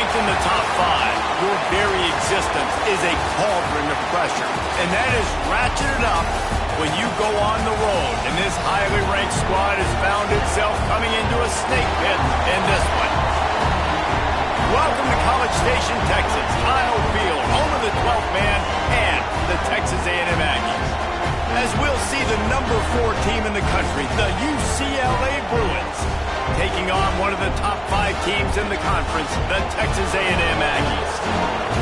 ranked in the top 5, your very existence is a cauldron of pressure. And that is ratcheted up when you go on the road. And this highly ranked squad has found itself coming into a snake pit in this one. Welcome to College Station, Texas, Kyle Field, home of the 12th man and the Texas A&M Aggies. As we'll see the number 4 team in the country, the UCLA Bruins, taking on one of the top 5 teams in the conference, the Texas A&M Aggies.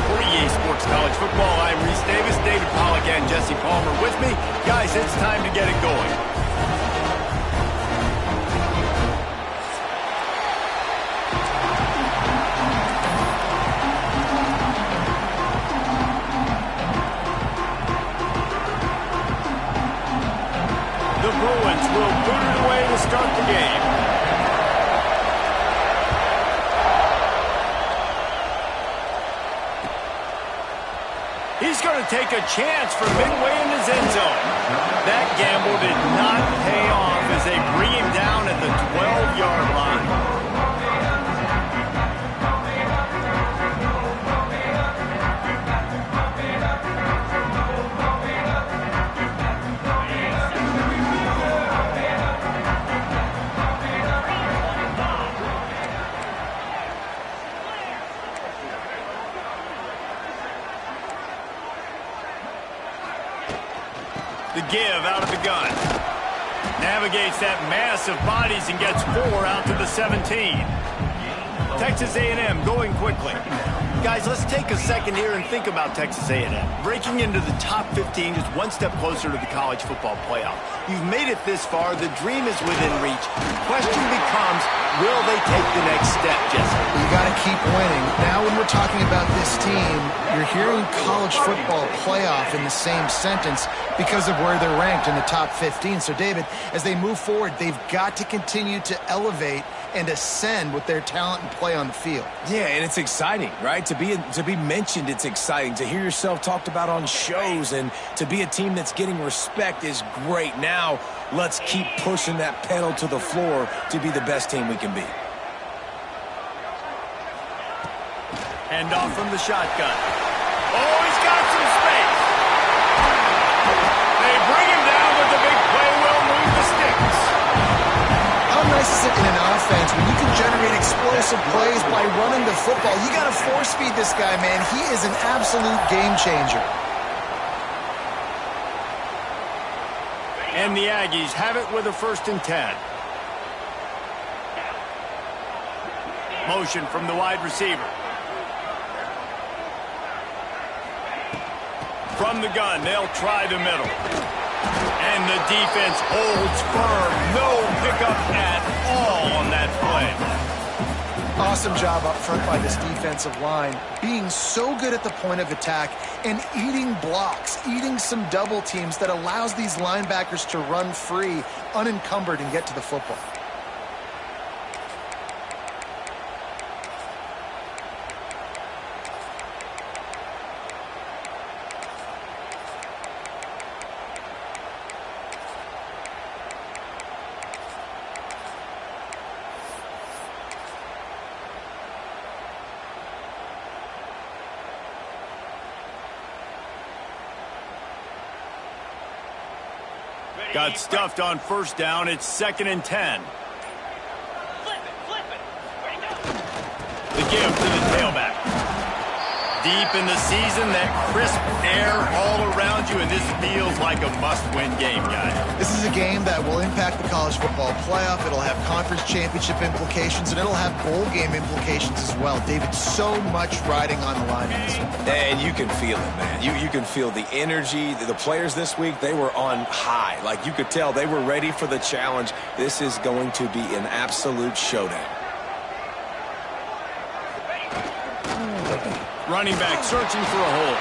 For EA Sports College Football, I'm Reese Davis, David Pollack, and Jesse Palmer with me. Guys, it's time to get it going. The Bruins will boot it away to start the game. He's going to take a chance from midway in his end zone. That gamble did not pay off as they bring him down at the 12-yard line. The give out of the gun. Navigates that mass of bodies and gets 4 out to the 17. Texas A&M going quickly. Guys, let's take a second here and think about Texas A&M. Breaking into the top 15 is one step closer to the college football playoff. You've made it this far. The dream is within reach. The question becomes, will they take the next step, Jesse? You got to keep winning. Now when we're talking about this team, you're hearing college football playoff in the same sentence because of where they're ranked in the top 15. So, David, as they move forward, they've got to continue to elevate and ascend with their talent and play on the field. Yeah, and it's exciting, right? To be mentioned, it's exciting. To hear yourself talked about on shows and to be a team that's getting respect is great. Now, let's keep pushing that pedal to the floor to be the best team we can be. Hand off from the shotgun. Oh, he's got some space. They bring him down, but the big play will move the sticks. How nice is it in an offense when you can generate explosive plays by running the football? You got to force feed this guy, man. He is an absolute game changer. And the Aggies have it with a 1st and 10. Motion from the wide receiver. From the gun, they'll try the middle. And the defense holds firm. No pickup at all on that play. Awesome job up front by this defensive line. Being so good at the point of attack and eating blocks, eating some double teams that allows these linebackers to run free, unencumbered, and get to the football. Got stuffed on 1st down. It's 2nd and 10. The give to the tailback. Deep in the season, that crisp air all around you, and this feels like a must-win game, guys. This is a game that will impact the college football playoff. It'll have conference championship implications, and it'll have bowl game implications as well. David, so much riding on the line in this one. And you can feel it, man. You can feel the energy. The players this week, they were on high. Like, you could tell they were ready for the challenge. This is going to be an absolute showdown. Running back searching for a hole.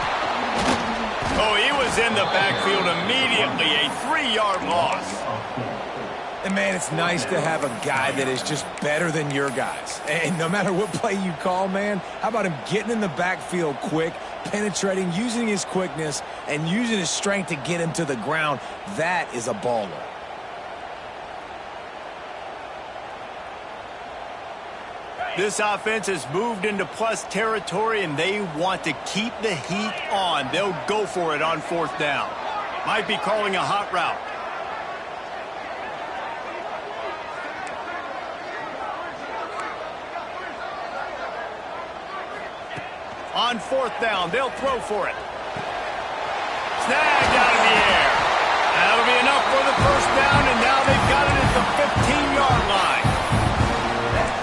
Oh, he was in the backfield immediately. A 3-yard loss. And, man, it's nice to have a guy that is just better than your guys. And no matter what play you call, man, how about him getting in the backfield quick, penetrating, using his quickness, and using his strength to get him to the ground? That is a baller. This offense has moved into plus territory, and they want to keep the heat on. They'll go for it on 4th down. Might be calling a hot route. On 4th down, they'll throw for it. Snagged out of the air. That'll be enough for the 1st down, and now they've got it at the 15-yard line.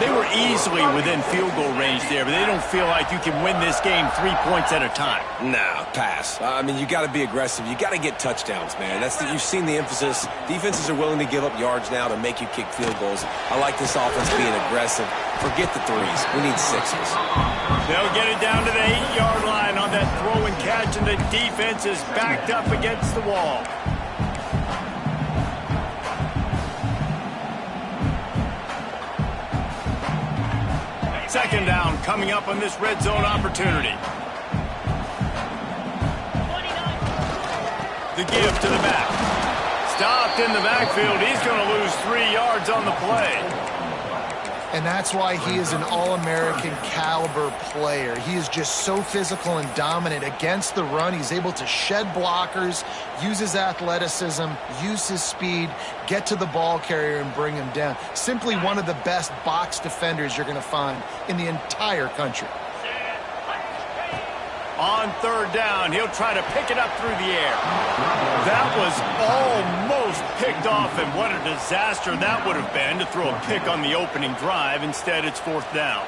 They were easily within field goal range there, but they don't feel like you can win this game 3 points at a time. Nah, pass. I mean, you got to be aggressive. You got to get touchdowns, man. You've seen the emphasis. Defenses are willing to give up yards now to make you kick field goals. I like this offense being aggressive. Forget the 3s. We need 6s. They'll get it down to the 8-yard line on that throw and catch, and the defense is backed up against the wall. Second down coming up on this red zone opportunity. The give to the back. Stopped in the backfield. He's going to lose 3 yards on the play. And that's why he is an All-American caliber player. He is just so physical and dominant against the run. He's able to shed blockers, use his athleticism, use his speed, get to the ball carrier and bring him down. Simply one of the best box defenders you're going to find in the entire country. On 3rd down, he'll try to pick it up through the air. That was almost picked off, and what a disaster that would have been to throw a pick on the opening drive. Instead, it's 4th down.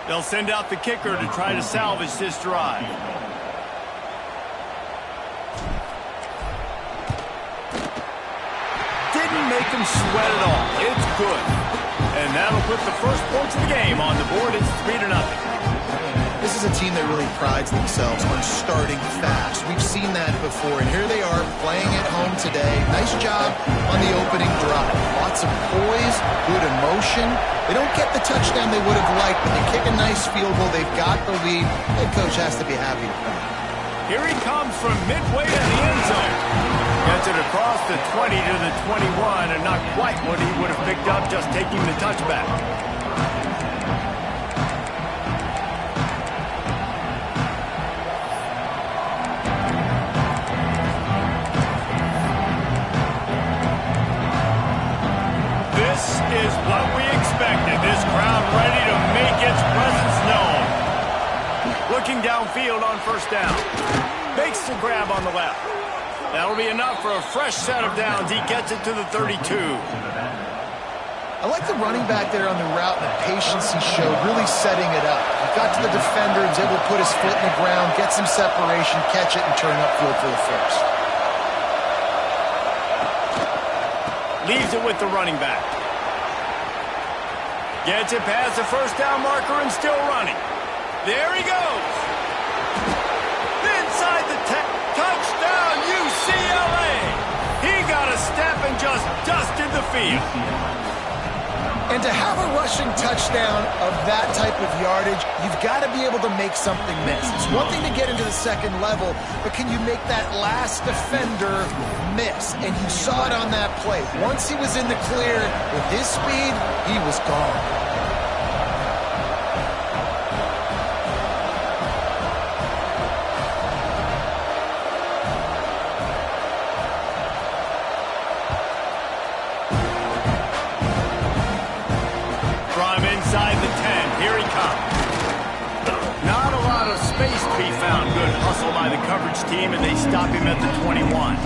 They'll send out the kicker to try to salvage this drive. Didn't make him sweat at all. It's good. And that'll put the first points of the game on the board. It's 3-0. This is a team that really prides themselves on starting fast. We've seen that before, and here they are playing at home today. Nice job on the opening drive. Lots of poise, good emotion. They don't get the touchdown they would have liked, but they kick a nice field goal. They've got the lead. Head coach has to be happy with that. Here he comes from midway to the end zone. Gets it across the 20 to the 21, and not quite what he would have picked up just taking the touchback. Is what we expected. This crowd ready to make its presence known. Looking downfield on 1st down. Makes the grab on the left. That'll be enough for a fresh set of downs. He gets it to the 32. I like the running back there on the route and the patience he showed, really setting it up. He got to the defender, was able to put his foot in the ground, get some separation, catch it, and turn upfield for the first. Leaves it with the running back. Gets it past the 1st down marker and still running. There he goes. Inside the touchdown, UCLA. He got a step and just dusted the field. And to have a rushing touchdown of that type of yardage, you've got to be able to make something miss. It's one thing to get into the second level, but can you make that last defender miss? And you saw it on that play. Once he was in the clear, with his speed, he was gone. Inside the 10, here he comes. Not a lot of space to be found. Good hustle by the coverage team, and they stop him at the 21.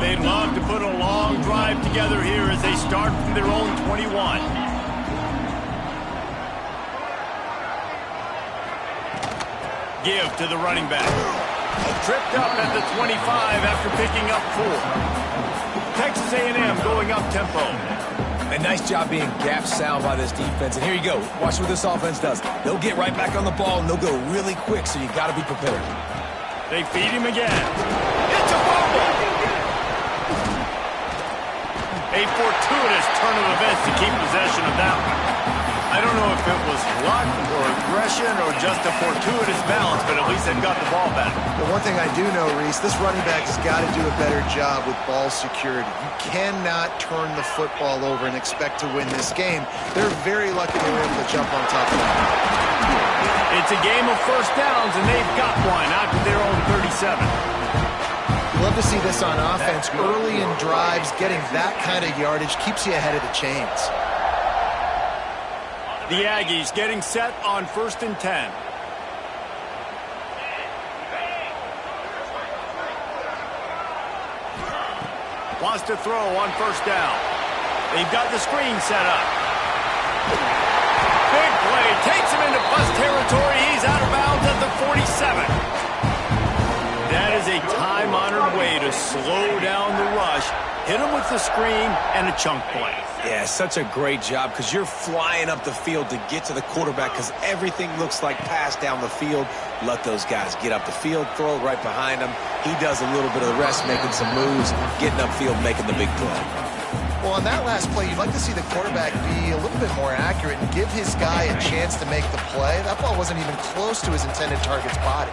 They'd love to put a long drive together here as they start from their own 21. Give to the running back. Tripped up at the 25 after picking up 4. Texas A&M going up tempo. A nice job being gap sound by this defense. And here you go. Watch what this offense does. They'll get right back on the ball, and they'll go really quick, so you got to be prepared. They feed him again. It's a fumble. A fortuitous turn of events to keep possession of that one. I don't know if it was luck or aggression or just a fortuitous balance, but at least they've got the ball back. The one thing I do know, Reese, this running back has got to do a better job with ball security. You cannot turn the football over and expect to win this game. They're very lucky they were able to jump on top of it. It's a game of first downs, and they've got one out to their own 37. You love to see this on offense. Early in drives, getting that kind of yardage keeps you ahead of the chains. The Aggies getting set on 1st and 10. Wants to throw on 1st down. They've got the screen set up. Big play. Takes him into bust territory. He's out of bounds at the 47. That is a time-honored way to slow down the rush. Hit him with the screen and a chunk play. Yeah, such a great job because you're flying up the field to get to the quarterback because everything looks like pass down the field. Let those guys get up the field, throw it right behind him. He does a little bit of the rest, making some moves, getting upfield, making the big play. Well, on that last play, you'd like to see the quarterback be a little bit more accurate and give his guy a chance to make the play. That ball wasn't even close to his intended target's body.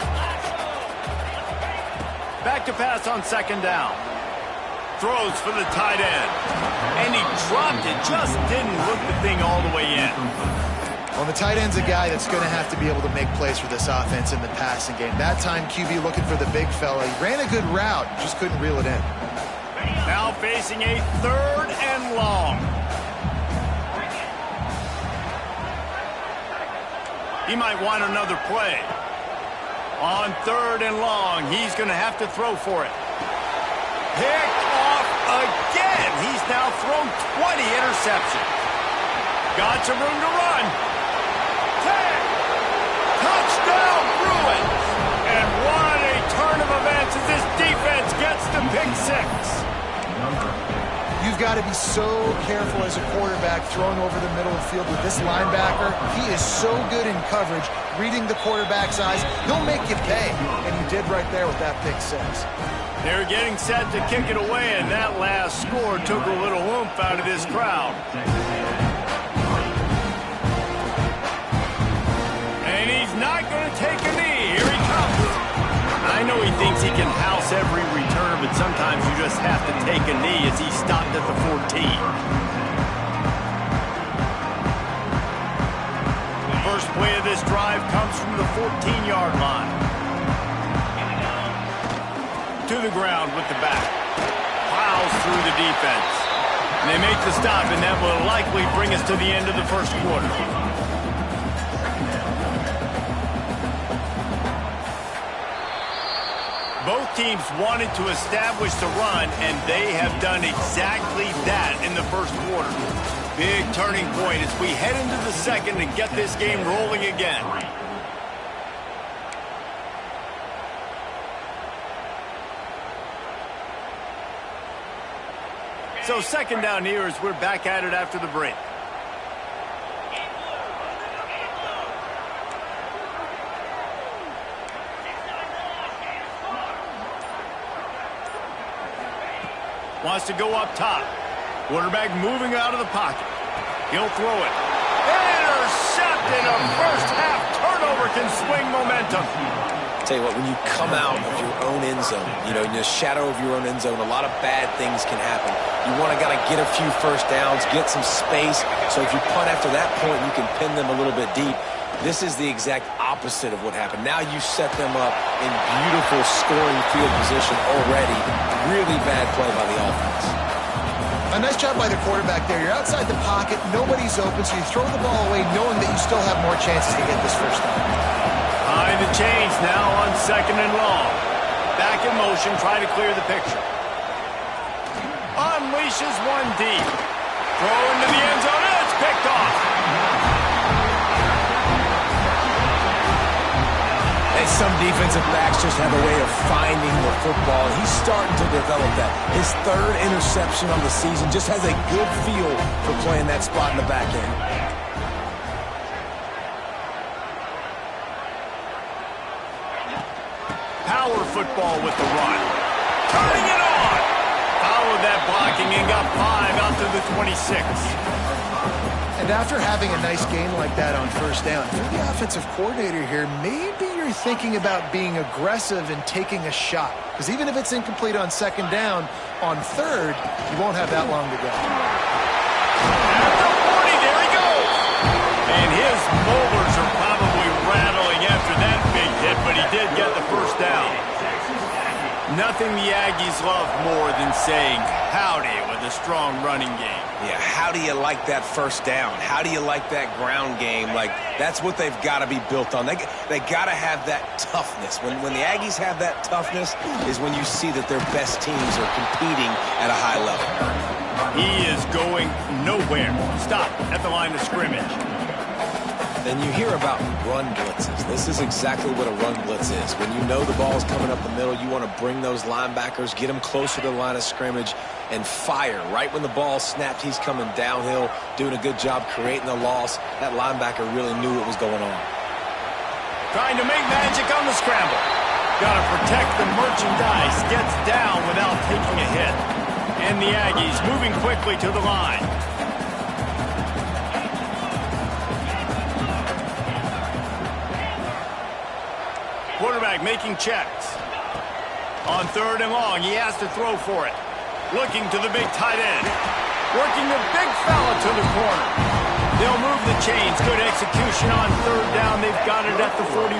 Back to pass on 2nd down. Throws for the tight end. And he dropped it. Just didn't look the thing all the way in. Well, the tight end's a guy that's going to have to be able to make plays for this offense in the passing game. That time, QB looking for the big fella. He ran a good route, just couldn't reel it in. Now facing a 3rd and long. He might want another play. On 3rd and long, he's going to have to throw for it. Picked off again. He's now thrown 20 interceptions. Got some room to run. 10. Touchdown, Bruins. And what a turn of events as this defense gets the pick 6. You've got to be so careful as a quarterback throwing over the middle of the field with this linebacker. He is so good in coverage, reading the quarterback's eyes. He'll make you pay, and he did right there with that pick 6. They're getting set to kick it away, and that last score took a little oomph out of this crowd. And he's not going to take a knee. Here he comes. I know he thinks he can house every return, but sometimes you just have to take a knee as he stopped at the 14. First play of this drive comes from the 14-yard line. To the ground with the back. Plows through the defense. And they make the stop, and that will likely bring us to the end of the 1st quarter. Both teams wanted to establish the run, and they have done exactly that in the 1st quarter. Big turning point as we head into the 2nd and get this game rolling again. So 2nd down here as we're back at it after the break. Wants to go up top. Quarterback moving out of the pocket. He'll throw it. Intercepted. A first-half turnover can swing momentum. Tell you what, when you come out of your own end zone, in the shadow of your own end zone, a lot of bad things can happen. You want to get a few first downs, get some space, so if you punt after that point, you can pin them a little bit deep. This is the exact opposite of what happened. Now you set them up in beautiful scoring field position already. Really bad play by the offense. A nice job by the quarterback there. You're outside the pocket, nobody's open, so you throw the ball away knowing that you still have more chances to get this first down. Behind the chains now on 2nd and long. Back in motion, try to clear the picture. Unleashes one deep. Throw into the end zone, and it's picked off. And some defensive backs just have a way of finding the football. He's starting to develop that. His 3rd interception on the season, just has a good feel for playing that spot in the back end. Power football with the run. Turning it on. Followed that blocking and got 5 out to the 26. And after having a nice game like that on first down, if you're the offensive coordinator here, maybe you're thinking about being aggressive and taking a shot. Because even if it's incomplete on second down, on third, you won't have that long to go. At the 40, there he goes. And his molars are probably rattling after that big hit, but he did get the first down. Nothing the Aggies love more than saying howdy with a strong running game. Yeah, how do you like that first down? How do you like that ground game? Like, that's what they've got to be built on. They got to have that toughness. When the Aggies have that toughness is when you see that their best teams are competing at a high level. He is going nowhere. Stop at the line of scrimmage. Then you hear about run blitzes. This is exactly what a run blitz is. When you know the ball's coming up the middle, you want to bring those linebackers, get them closer to the line of scrimmage, and fire. Right when the ball snapped, he's coming downhill, doing a good job creating the loss. That linebacker really knew what was going on. Trying to make magic on the scramble. Got to protect the merchandise. Gets down without taking a hit. And the Aggies moving quickly to the line. Quarterback making checks. On third and long, he has to throw for it. Looking to the big tight end. Working the big fella to the corner. They'll move the chains. Good execution on third down. They've got it at the 41.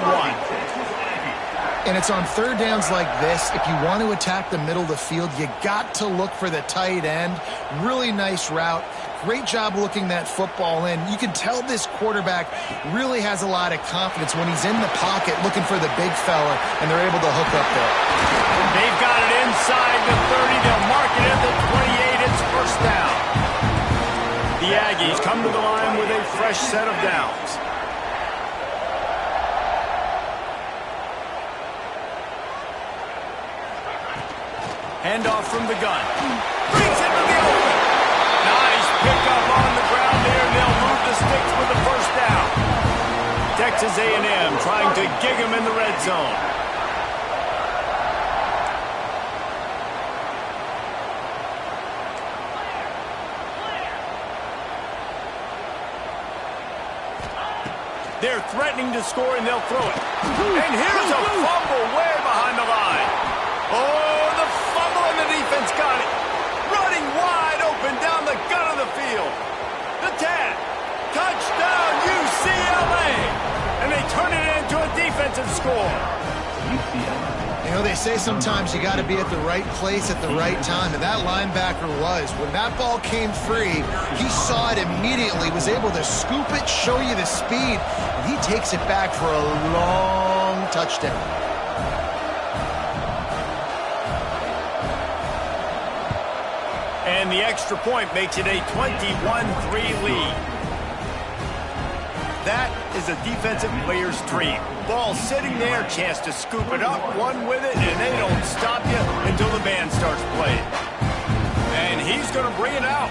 And it's on third downs like this, if you want to attack the middle of the field, you got to look for the tight end. Really nice route. Great job looking that football in. You can tell this quarterback really has a lot of confidence when he's in the pocket looking for the big fella, and they're able to hook up there. They've got it inside the 30. They'll mark it at the 28. It's first down. The Aggies come to the line with a fresh set of downs. Handoff from the gun. Brings it to the open. Nice pickup on the ground there. They'll move the sticks with the first down. Texas A&M trying to gig him in the red zone. They're threatening to score, and they'll throw it. And here's a fumble way behind the line. Oh, the fumble, and the defense got it. Running wide open down the gut of the field. The 10. Touchdown, UCLA. And they turn it into a defensive score. You know, they say sometimes you got to be at the right place at the right time, and that linebacker was. When that ball came free, he saw it immediately, was able to scoop it, show you the speed, and he takes it back for a long touchdown. And the extra point makes it a 21-3 lead. That is a defensive player's dream. Ball sitting there, chance to scoop it up, run with it, and they don't stop you until the band starts playing. And he's going to bring it out.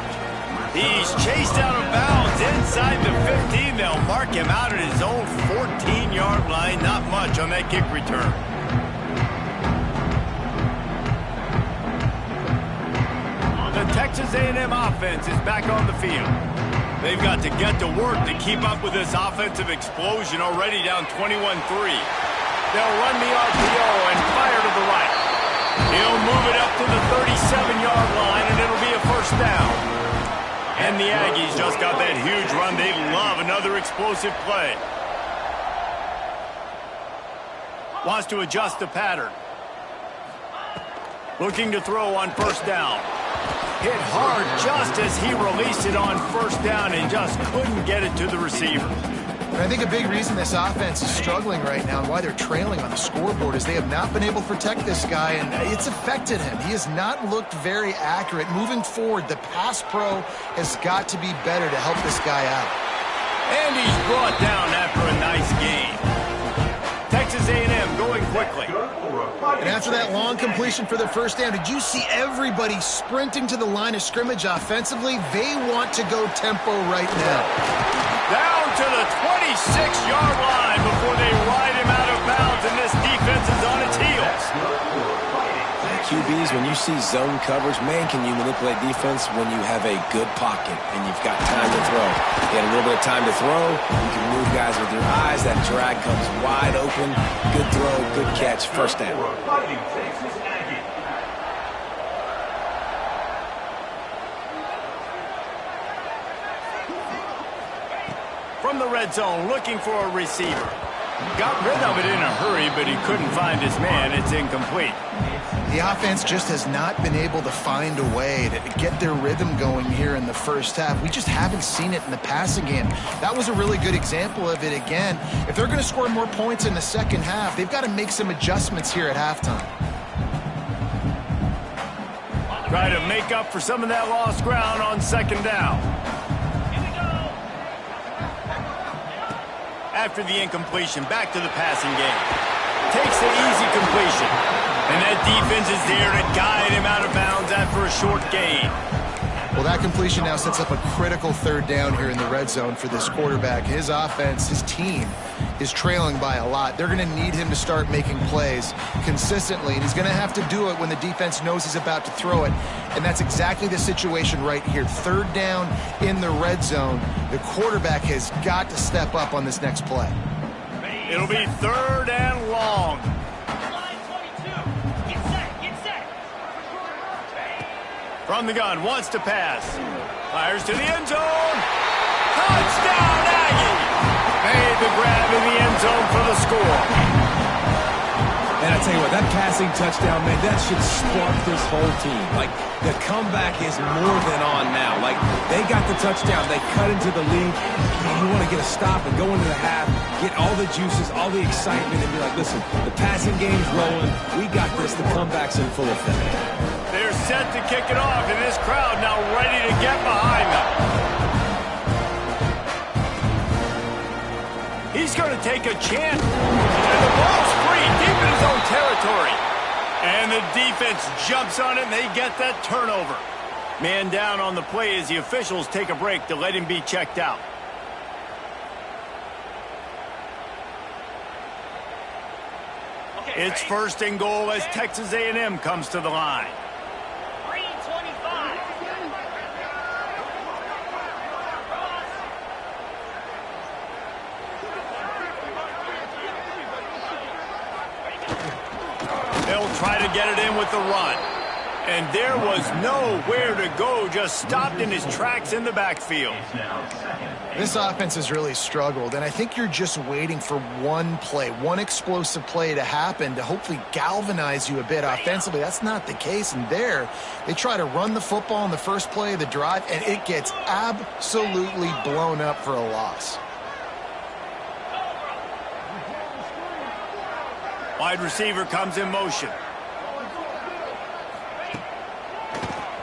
He's chased out of bounds inside the 15. They'll mark him out at his own 14-yard line. Not much on that kick return. The Texas A&M offense is back on the field. They've got to get to work to keep up with this offensive explosion, already down 21-3. They'll run the RPO and fire to the right. He'll move it up to the 37-yard line, and it'll be a first down. And the Aggies just got that huge run. They love another explosive play. Wants to adjust the pattern. Looking to throw on first down. Hit hard just as he released it on first down and just couldn't get it to the receiver. And I think a big reason this offense is struggling right now and why they're trailing on the scoreboard is they have not been able to protect this guy, and it's affected him. He has not looked very accurate. Moving forward, the pass pro has got to be better to help this guy out. And he's brought down after a nice game. Texas A&M going quickly. And after that long completion for the first down, did you see everybody sprinting to the line of scrimmage offensively? They want to go tempo right now. Down to the 26-yard line before they ride him out of bounds, and this defense is on its heels. QBs, when you see zone coverage, man, can you manipulate defense when you have a good pocket and you've got time to throw. You had a little bit of time to throw. You can move guys with your eyes. That drag comes wide open. Good throw, good catch, first down. From the red zone, looking for a receiver. Got rid of it in a hurry, but he couldn't find his man. It's incomplete. The offense just has not been able to find a way to get their rhythm going here in the first half. We just haven't seen it in the passing game. That was a really good example of it again. If they're going to score more points in the second half, they've got to make some adjustments here at halftime. Try to make up for some of that lost ground on second down. After the incompletion, back to the passing game. Takes the easy completion. And that defense is there to guide him out of bounds after a short gain. Well, that completion now sets up a critical third down here in the red zone for this quarterback. His offense, his team, is trailing by a lot. They're going to need him to start making plays consistently, and he's going to have to do it when the defense knows he's about to throw it. And that's exactly the situation right here. Third down in the red zone. The quarterback has got to step up on this next play. It'll be third and long. From the gun, wants to pass. Fires to the end zone. Touchdown, Aggie! Made the grab in the end zone for the score. And I tell you what, that passing touchdown, man, that should spark this whole team. Like, the comeback is more than on now. Like, they got the touchdown. They cut into the lead. Man, you want to get a stop and go into the half, get all the juices, all the excitement, and be like, listen, the passing game's rolling. We got this. The comeback's in full effect. They're set to kick it off, and this crowd now ready to get behind them. He's going to take a chance, and the ball's free deep in his own territory. And the defense jumps on it, and they get that turnover. Man down on the play as the officials take a break to let him be checked out. It's first and goal as Texas A&M comes to the line. They'll try to get it in with the run. And there was nowhere to go, just stopped in his tracks in the backfield. This offense has really struggled, and I think you're just waiting for one play, one explosive play to happen to hopefully galvanize you a bit offensively. That's not the case, and there they try to run the football in the first play of the drive, and it gets absolutely blown up for a loss. Wide receiver comes in motion.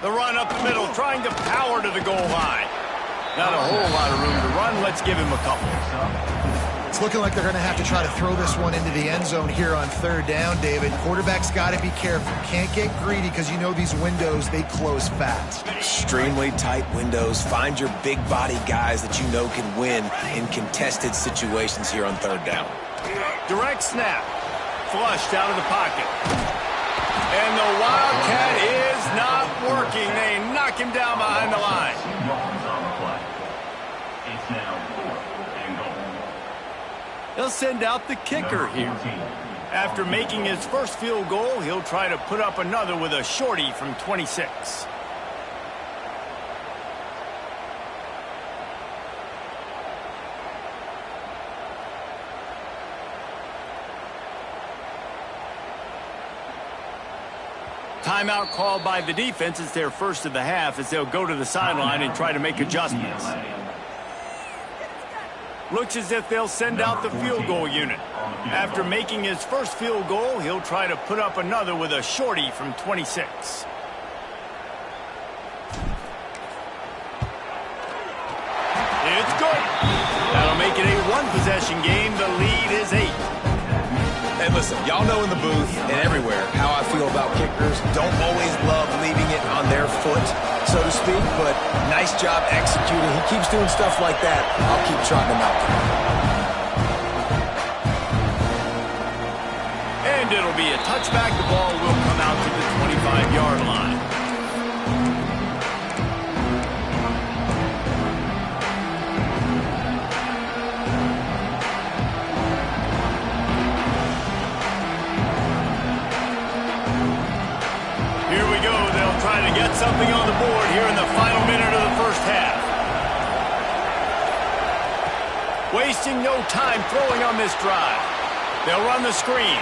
The run up the middle, trying to power to the goal line. Not a whole lot of room to run. Let's give him a couple. It's looking like they're going to have to try to throw this one into the end zone here on third down, David. Quarterback's got to be careful. Can't get greedy because you know these windows, they close fast. Extremely tight windows. Find your big body guys that you know can win in contested situations here on third down. Direct snap. Flushed out of the pocket. And the Wildcat is not working. They knock him down behind the line. They'll send out the kicker here. After making his first field goal, he'll try to put up another with a shorty from 26. Timeout called by the defense. It's their first of the half as they'll go to the sideline and try to make adjustments. Looks as if they'll send out the field goal unit. After making his first field goal, he'll try to put up another with a shorty from 26. It's good. That'll make it a one-possession game. The lead is 8. And listen, y'all know in the booth and everywhere how I feel about kickers. Don't always love leaving it on their foot, so to speak, but nice job executing. He keeps doing stuff like that. I'll keep trotting him out there. And it'll be a touchback. The ball will come out to the 25-yard line. Here we go. They'll try to get something on the board here in the final minute of the first half. Wasting no time throwing on this drive. They'll run the screen.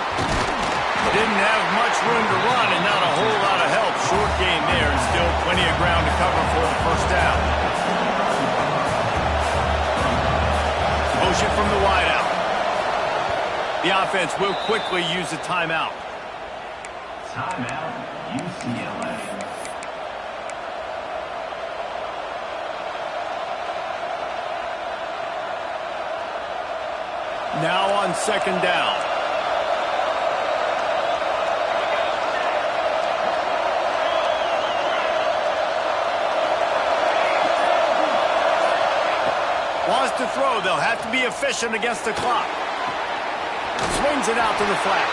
Didn't have much room to run and not a whole lot of help. Short gain there and still plenty of ground to cover for the first down. Motion from the wideout. The offense will quickly use a timeout. Timeout, UCLA. Now on second down. Wants to throw. They'll have to be efficient against the clock. Swings it out to the flat.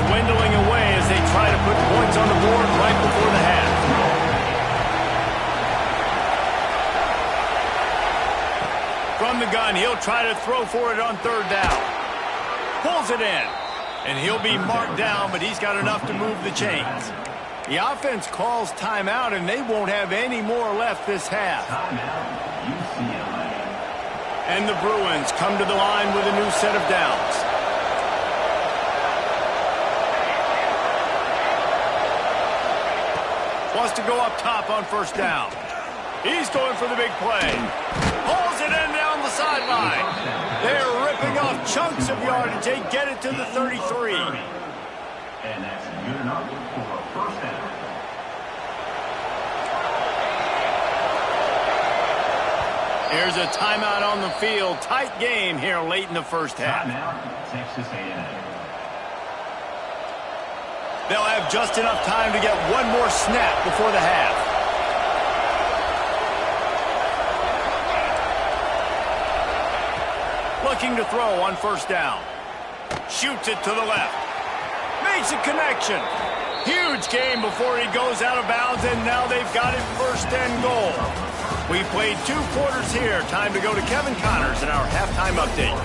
Dwindling away as they try to put points on the board right before the half. From the gun, he'll try to throw for it on third down. Pulls it in, and he'll be marked down, but he's got enough to move the chains. The offense calls timeout, and they won't have any more left this half. Timeout, UCLA. And the Bruins come to the line with a new set of downs. Wants to go up top on first down. He's going for the big play. Pulls it in down the sideline. They're ripping off chunks of yardage. They get it to the 33. And that's good enough for a first down. Here's a timeout on the field. Tight game here late in the first half. Timeout, Texas A&M. They'll have just enough time to get one more snap before the half. Looking to throw on first down. Shoots it to the left. Makes a connection. Huge game before he goes out of bounds, and now they've got it first and goal. We played 2 quarters here. Time to go to Kevin Connors in our halftime update.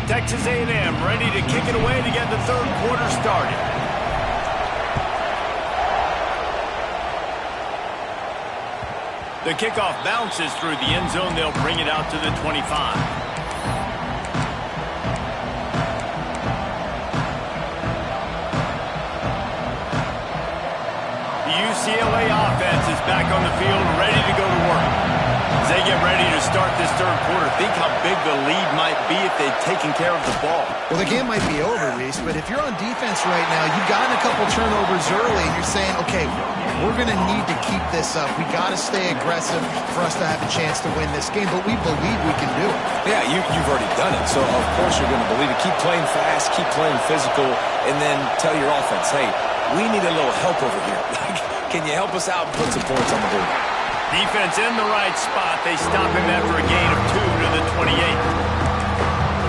Texas A&M ready to kick it away to get the third quarter started. The kickoff bounces through the end zone. They'll bring it out to the 25. The UCLA offense is back on the field, ready to go to work. As they get ready to start this third quarter, think how big the lead might be if they'd taken care of the ball. Well, the game might be over, Reese, but if you're on defense right now, you've gotten a couple turnovers early, and you're saying, okay, we're going to need to keep this up. We got to stay aggressive for us to have a chance to win this game, but we believe we can do it. Yeah, you've already done it, so of course you're going to believe it. Keep playing fast, keep playing physical, and then tell your offense, hey, we need a little help over here. Can you help us out and put some points on the board? Defense in the right spot. They stop him after a gain of 2 to the 28.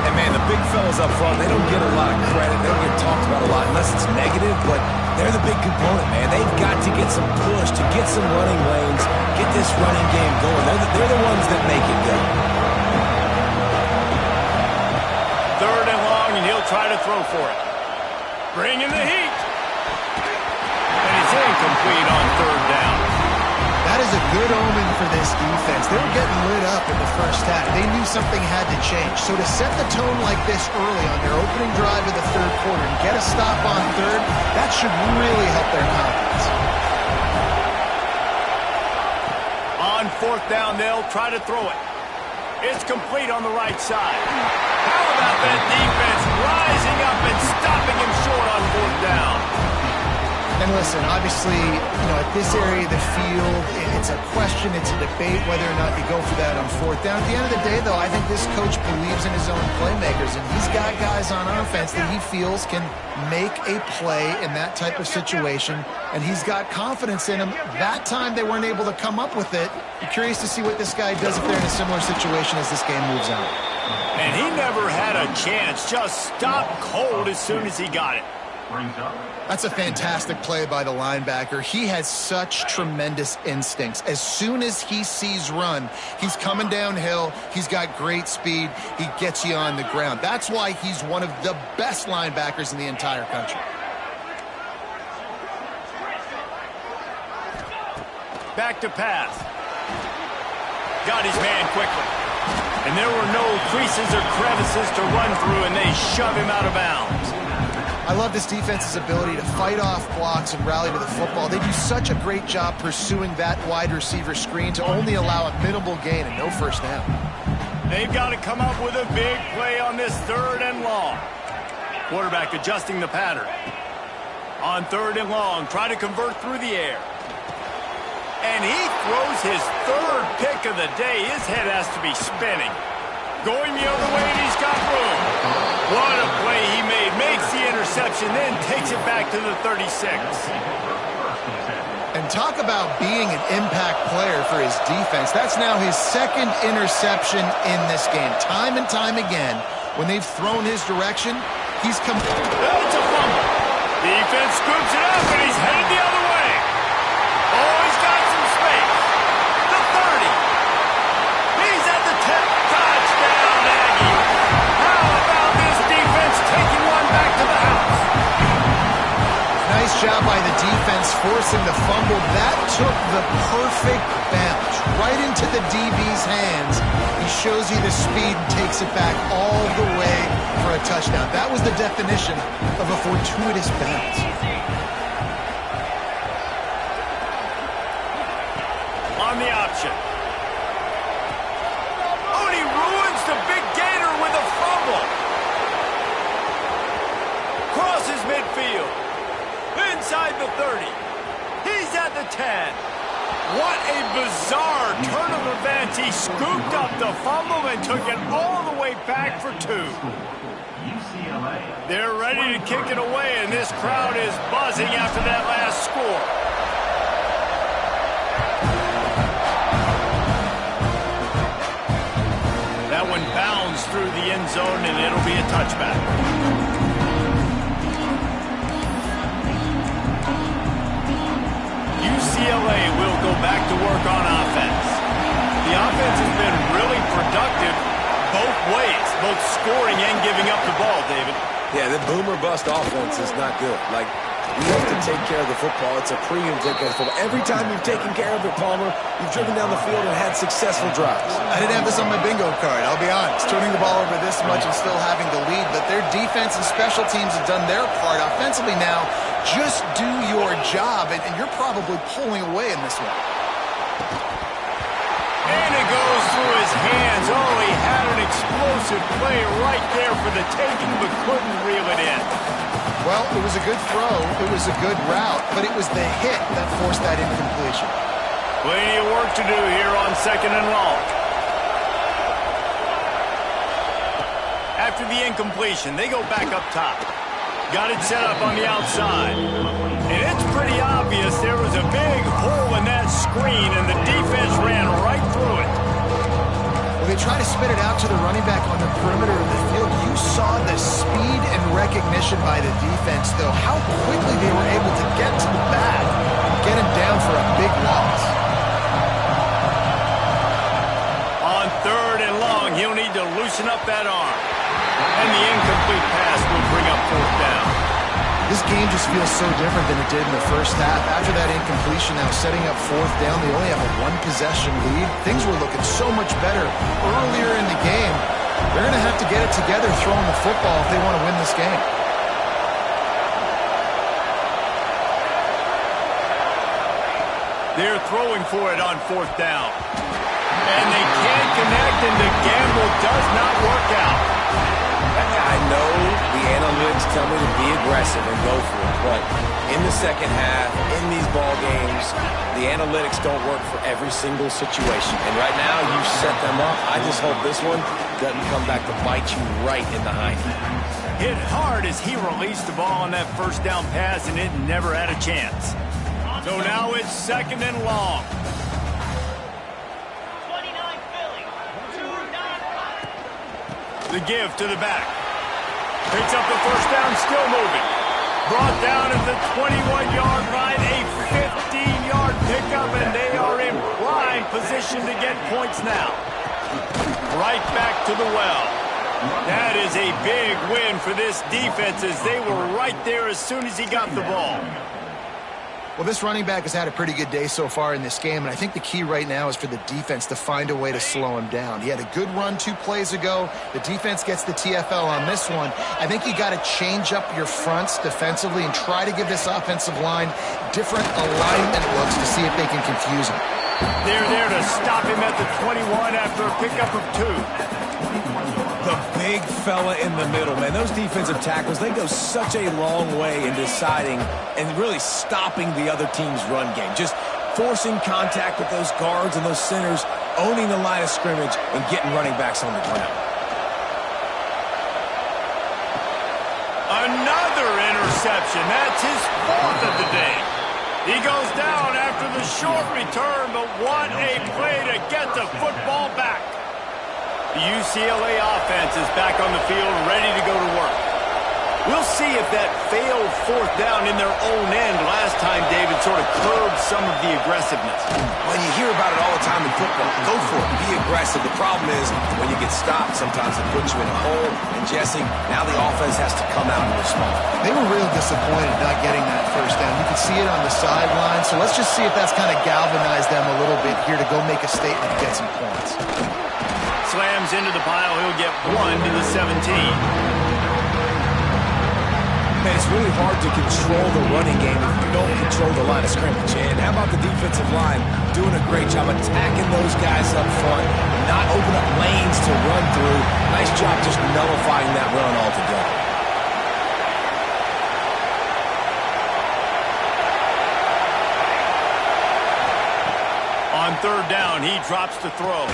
And, man, the big fellas up front, they don't get a lot of credit. They don't get talked about a lot unless it's negative, but they're the big component, man. They've got to get some push, to get some running lanes, get this running game going. They're the ones that make it go. Third and long, and he'll try to throw for it. Bring in the heat. And it's incomplete on third down. That is a good omen for this defense. They were getting lit up in the first half. They knew something had to change. So to set the tone like this early on their opening drive of the third quarter and get a stop on third, that should really help their confidence. On fourth down, they'll try to throw it. It's complete on the right side. How about that defense rising up and stopping him short on fourth down? And listen, obviously, at this area of the field, it's a question, it's a debate whether or not you go for that on fourth down. At the end of the day, though, I think this coach believes in his own playmakers, and he's got guys on offense that he feels can make a play in that type of situation, and he's got confidence in them. That time they weren't able to come up with it. I'm curious to see what this guy does if they're in a similar situation as this game moves on. And he never had a chance, just stopped cold as soon as he got it. That's a fantastic play by the linebacker. He has such tremendous instincts. As soon as he sees run, he's coming downhill. He's got great speed. He gets you on the ground. That's why he's one of the best linebackers in the entire country. Back to pass. Got his man quickly. And there were no creases or crevices to run through, and they shove him out of bounds. I love this defense's ability to fight off blocks and rally to the football. They do such a great job pursuing that wide receiver screen to only allow a minimal gain and no first down. They've got to come up with a big play on this 3rd and long. Quarterback adjusting the pattern. On 3rd and long, try to convert through the air. And he throws his 3rd pick of the day. His head has to be spinning. Going the other way, and he's got room. What a play he made. Makes the interception, then takes it back to the 36. And talk about being an impact player for his defense. That's now his 2nd interception in this game. Time and time again, when they've thrown his direction, he's come... It's a fumble. Defense scoops it up, and he's headed the other way. Oh, he's got some space. The 30. He's at the 10. Touchdown, Aggie. How about this defense taking one back to the house? Nice job by the defense forcing the fumble. That took the perfect bounce right into the DB's hands. He shows you the speed and takes it back all the way for a touchdown. That was the definition of a fortuitous bounce. On the option. Oh, and he ruins the big gator with a fumble. Crosses midfield. Inside the 30. He's at the 10. What a bizarre turn of events. He scooped up the fumble and took it all the way back for 2. UCLA. They're ready to kick it away, and this crowd is buzzing after that last score. That one bounds through the end zone, and it'll be a touchback. UCLA will go back to work on offense. The offense has been really productive both ways, both scoring and giving up the ball, David. Yeah, the boom-or-bust offense is not good. Like, we have to take care of the football. It's a premium take care of the football. Every time you've taken care of it, Palmer, you've driven down the field and had successful drives. I didn't have this on my bingo card, I'll be honest. Turning the ball over this much and still having the lead, but their defense and special teams have done their part. Offensively now, just do your job, and you're probably pulling away in this one. And it goes through his hands. Oh, he had an explosive play right there for the taking, but couldn't reel it in. Well, it was a good throw, it was a good route, but it was the hit that forced that incompletion. Plenty of work to do here on 2nd and long. After the incompletion, they go back up top. Got it set up on the outside. And it's pretty obvious there was a big hole in that screen, and the defense ran right through it. Well, they try to spit it out to the running back on the perimeter of the field. You saw the speed and recognition by the defense, though. How quickly they were able to get to the back and get him down for a big loss. On 3rd and long, he'll need to loosen up that arm. And the incomplete pass will bring up 4th down. This game just feels so different than it did in the first half. After that incompletion, now setting up 4th down, they only have a 1-possession lead. Things were looking so much better earlier in the game. They're going to have to get it together throwing the football if they want to win this game. They're throwing for it on 4th down. And they can't connect, and the gamble does not work out. I know the analytics tell me to be aggressive and go for it. But in the second half, in these ball games, the analytics don't work for every single situation. And right now, you set them up. I just hope this one doesn't come back to bite you right in the hind. Hit hard as he released the ball on that first down pass, and it never had a chance. So now it's second and long. The give to the back. Picks up the first down, still moving. Brought down at the 21-yard line, a 15-yard pickup, and they are in prime position to get points now. Right back to the well. That is a big win for this defense as they were right there as soon as he got the ball. Well, this running back has had a pretty good day so far in this game, and I think the key right now is for the defense to find a way to slow him down. He had a good run 2 plays ago. The defense gets the TFL on this one. I think you got to change up your fronts defensively and try to give this offensive line different alignment looks to see if they can confuse him. They're there to stop him at the 21 after a pickup of 2. The big fella in the middle, man. Those defensive tackles, they go such a long way in deciding and really stopping the other team's run game. Just forcing contact with those guards and those centers, owning the line of scrimmage, and getting running backs on the ground. Another interception. That's his 4th of the day. He goes down after the short return, but what a play to get the football back. The UCLA offense is back on the field, ready to go to work. We'll see if that failed 4th down in their own end last time, David, sort of curbed some of the aggressiveness. Well, you hear about it all the time in football. Go for it. Be aggressive. The problem is when you get stopped, sometimes it puts you in a hole. And, Jesse, now the offense has to come out and respond. They were real disappointed not getting that first down. You could see it on the sideline. So let's just see if that's kind of galvanized them a little bit here to go make a statement and get some points. Slams into the pile. He'll get 1 to the 17. Man, it's really hard to control the running game if you don't control the line of scrimmage. And how about the defensive line doing a great job attacking those guys up front and not open up lanes to run through. Nice job just nullifying that run altogether. On 3rd down, he drops to throw.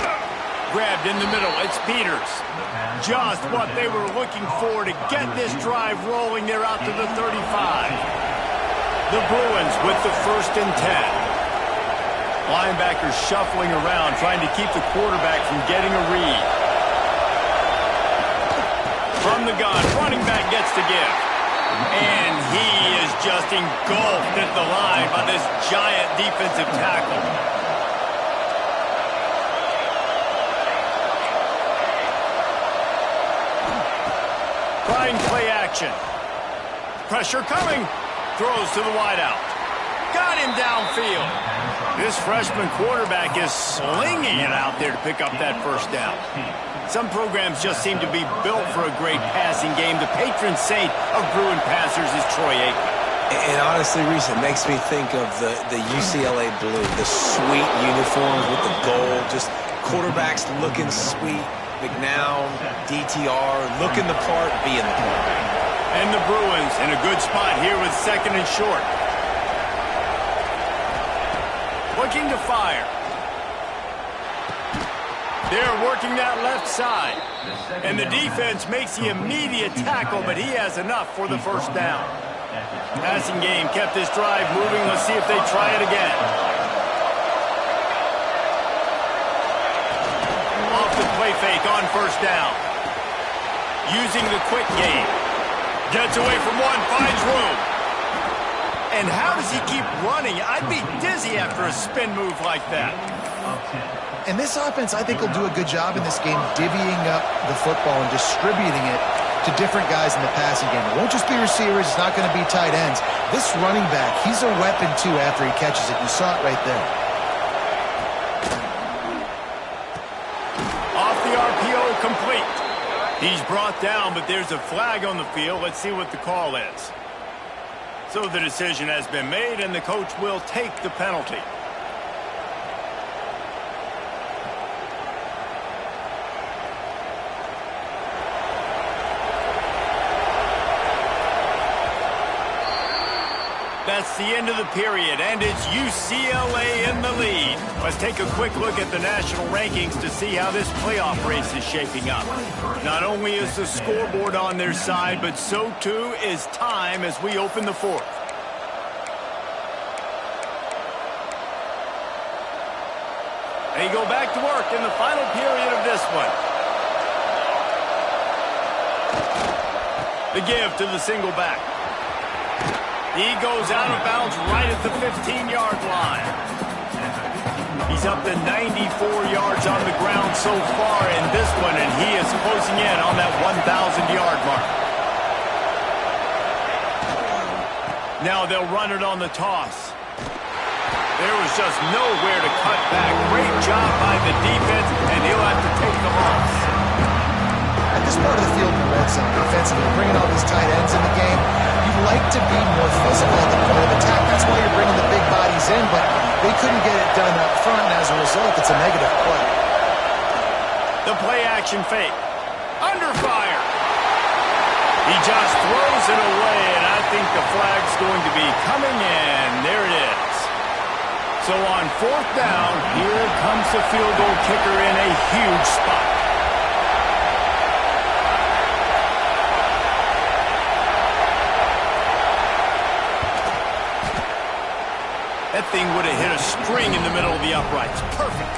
Grabbed in the middle, it's Peters. Just what they were looking for to get this drive rolling. They're out to the 35. The Bruins with the 1st and 10. Linebackers shuffling around, trying to keep the quarterback from getting a read. From the gun, running back gets the give. And he is just engulfed at the line by this giant defensive tackle. Trying play action. Pressure coming. Throws to the wideout. Got him downfield. This freshman quarterback is slinging it out there to pick up that first down. Some programs just seem to be built for a great passing game. The patron saint of Bruin passers is Troy Aikman. And honestly, Reese, it makes me think of the UCLA blue, the sweet uniforms with the gold, just quarterbacks looking sweet. McNown, DTR, looking the part, being the part. And the Bruins in a good spot here with 2nd and short. Looking to fire. They're working that left side. And the defense makes the immediate tackle, but he has enough for the first down. Passing game kept this drive moving. Let's see if they try it again. Off the play fake on first down. Using the quick game. Gets away from one, finds room. And how does he keep running? I'd be dizzy after a spin move like that. And this offense, I think, will do a good job in this game divvying up the football and distributing it to different guys in the passing game. It won't just be receivers. It's not going to be tight ends. This running back, he's a weapon, too, after he catches it. You saw it right there. Off the RPO, complete. He's brought down, but there's a flag on the field. Let's see what the call is. So the decision has been made, and the coach will take the penalty. That's the end of the period, and it's UCLA in the lead. Let's take a quick look at the national rankings to see how this playoff race is shaping up. Not only is the scoreboard on their side, but so too is time as we open the fourth. They go back to work in the final period of this one. The give to the single back. He goes out of bounds right at the 15-yard line. He's up to 94 yards on the ground so far in this one, and he is closing in on that 1,000-yard mark. Now they'll run it on the toss. There was just nowhere to cut back. Great job by the defense, and he'll have to take the loss. At this part of the field in the red zone, offensively, bringing all these tight ends in the game, you'd like to be more physical at the point of attack. That's why you're bringing the big bodies in, but they couldn't get it done up front, and as a result, it's a negative play. The play-action fake. Under fire. He just throws it away, and I think the flag's going to be coming in. There it is. So on fourth down, here comes the field goal kicker in a huge spot. That thing would have hit a string in the middle of the uprights. Perfect.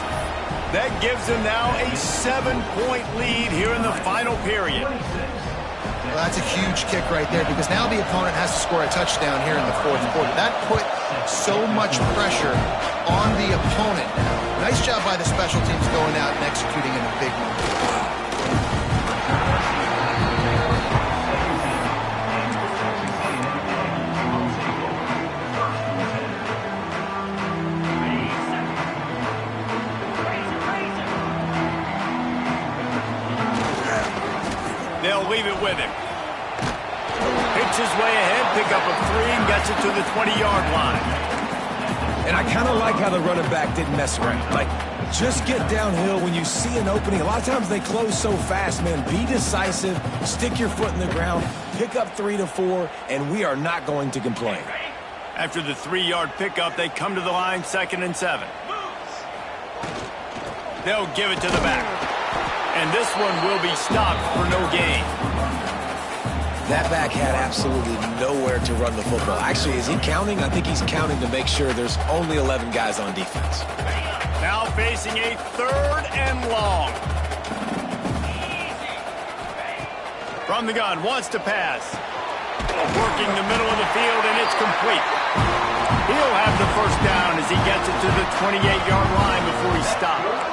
That gives them now a 7-point lead here in the final period. Well, that's a huge kick right there because now the opponent has to score a touchdown here in the fourth quarter. That put so much pressure on the opponent. Nice job by the special teams going out and executing in a big moment. They'll leave it with him. Pitches way ahead, pick up a 3, and gets it to the 20-yard line. And I kind of like how the running back didn't mess around. Like, just get downhill when you see an opening. A lot of times they close so fast, man. Be decisive, stick your foot in the ground, pick up 3 to 4, and we are not going to complain. After the 3-yard pickup, they come to the line, 2nd and 7. They'll give it to the back. And this one will be stopped for no gain. That back had absolutely nowhere to run the football. Actually, is he counting? I think he's counting to make sure there's only 11 guys on defense. Now facing a 3rd and long. From the gun, wants to pass. Working the middle of the field, and it's complete. He'll have the first down as he gets it to the 28-yard line before he stops.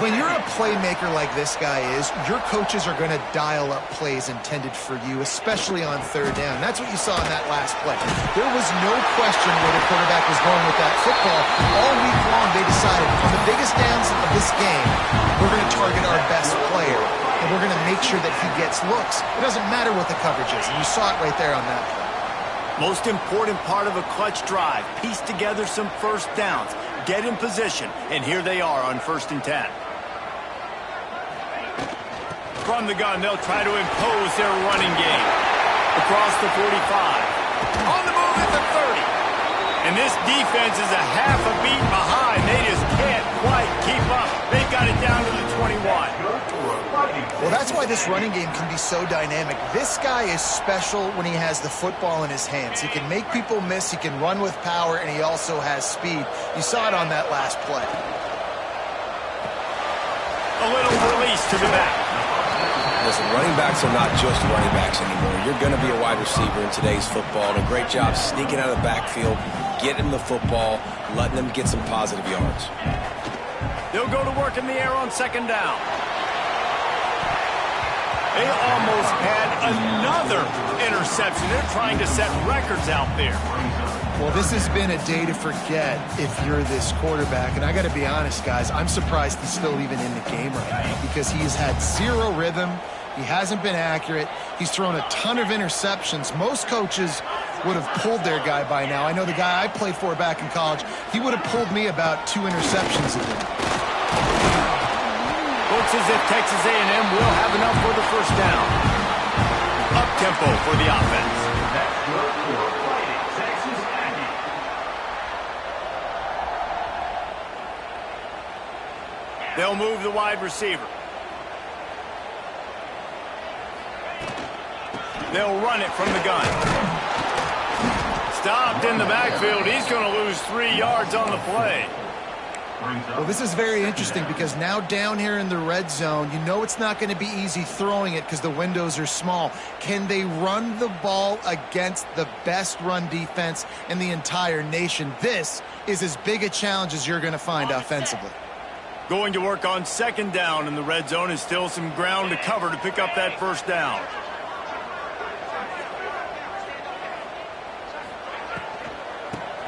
When you're a playmaker like this guy is, your coaches are going to dial up plays intended for you, especially on 3rd down. That's what you saw in that last play. There was no question where the quarterback was going with that football. All week long, they decided on the biggest downs of this game, we're going to target our best player, and we're going to make sure that he gets looks. It doesn't matter what the coverage is, and you saw it right there on that play. Most important part of a clutch drive, piece together some first downs, get in position, and here they are on 1st and 10. From the gun, they'll try to impose their running game. Across the 45. On the move at the 30. And this defense is a half a beat behind. They just can't quite keep up. They've got it down to the 21. Well, that's why this running game can be so dynamic. This guy is special when he has the football in his hands. He can make people miss, he can run with power, and he also has speed. You saw it on that last play. A little release to the back. Listen, running backs are not just running backs anymore. You're going to be a wide receiver in today's football, and a great job sneaking out of the backfield, getting the football, letting them get some positive yards. They'll go to work in the air on 2nd down. They almost had another interception. They're trying to set records out there. Well, this has been a day to forget if you're this quarterback. And I got to be honest, guys, I'm surprised he's still even in the game right now because he's had zero rhythm. He hasn't been accurate. He's thrown a ton of interceptions. Most coaches would have pulled their guy by now. I know the guy I played for back in college, he would have pulled me about 2 interceptions a game. Looks as if Texas A&M will have enough for the first down. Up-tempo for the offense. They'll move the wide receiver. They'll run it from the gun. Stopped in the backfield. He's going to lose 3 yards on the play. Well, this is very interesting because now down here in the red zone, you know it's not going to be easy throwing it because the windows are small. Can they run the ball against the best run defense in the entire nation? This is as big a challenge as you're going to find offensively. Going to work on second down in the red zone is still some ground to cover to pick up that first down.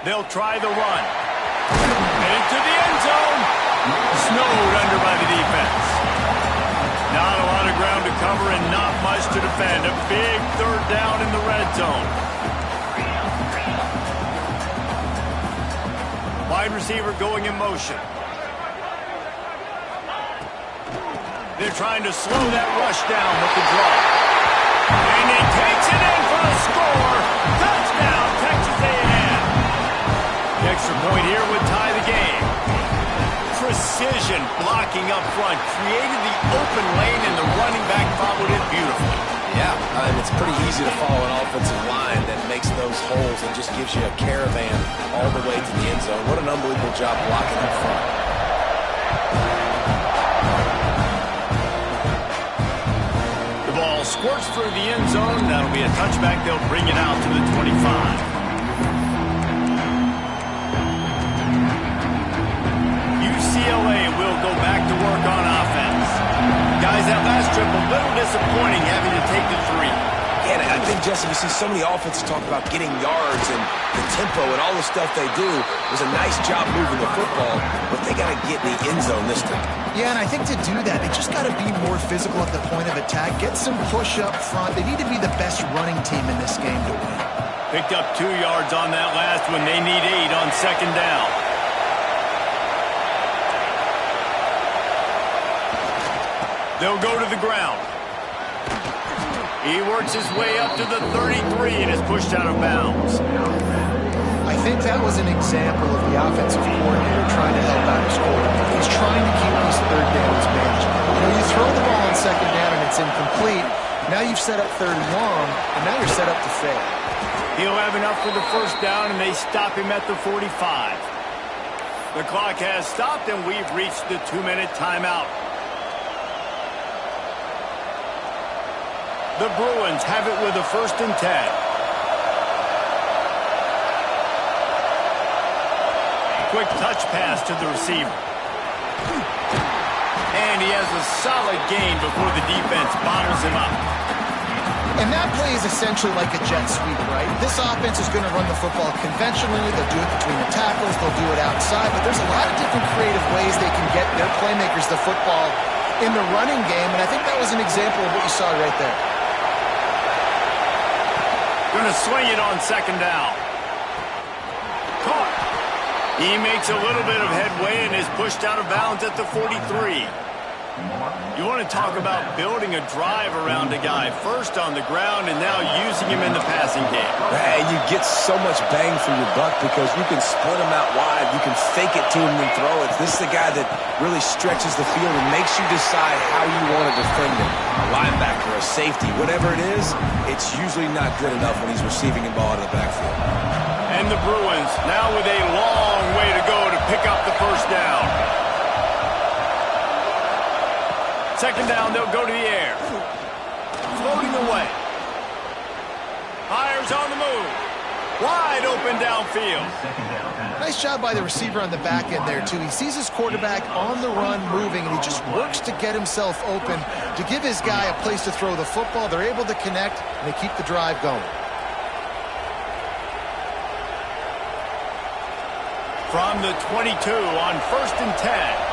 They'll try the run. And into the end zone. Snowed under by the defense. Not a lot of ground to cover and not much to defend. A big third down in the red zone. Wide receiver going in motion. They're trying to slow that rush down with the draw. And he takes it in for a score. Touchdown, Texas A&M. The extra point here would tie the game. Precision blocking up front. Created the open lane and the running back followed it beautifully. Yeah, it's pretty easy to follow an offensive line that makes those holes and just gives you a caravan all the way to the end zone. What an unbelievable job blocking up front. The ball squirts through the end zone. That'll be a touchback. They'll bring it out to the 25. UCLA will go back to work on offense. Guys, that last trip a little disappointing having to take the 3. Yeah, and I think, Jesse, you see so many offenses talk about getting yards and the tempo and all the stuff they do. It was a nice job moving the football, but they got to get in the end zone this time. Yeah, and I think to do that, they just got to be more physical at the point of attack, get some push up front. They need to be the best running team in this game to win. Picked up 2 yards on that last one. They need 8 on second down. They'll go to the ground. He works his way up to the 33 and is pushed out of bounds. I think that was an example of the offensive coordinator trying to help out his quarterback. He's trying to keep these third downs manageable. You know, you throw the ball on second down and it's incomplete. Now you've set up third and long, and now you're set up to fail. He'll have enough for the first down, and they stop him at the 45. The clock has stopped, and we've reached the 2-minute timeout. The Bruins have it with a 1st and 10. Quick touch pass to the receiver. And he has a solid gain before the defense bottles him up. And that play is essentially like a jet sweep, right? This offense is going to run the football conventionally. They'll do it between the tackles. They'll do it outside. But there's a lot of different creative ways they can get their playmakers the football in the running game. And I think that was an example of what you saw right there. Going to swing it on second down. Caught. He makes a little bit of headway and is pushed out of bounds at the 43. You want to talk about building a drive around a guy. First on the ground and now using him in the passing game. And you get so much bang for your buck because you can split him out wide. You can fake it to him and throw it. This is the guy that really stretches the field and makes you decide how you want to defend him. A linebacker, a safety, whatever it is, it's usually not good enough when he's receiving the ball in the backfield. And the Bruins now with a long way to go to pick up the first down. Second down, they'll go to the air. Floating away. Hires on the move. Wide open downfield. Nice job by the receiver on the back end there, too. He sees his quarterback on the run moving, and he just works to get himself open to give his guy a place to throw the football. They're able to connect, and they keep the drive going. From the 22 on 1st and 10.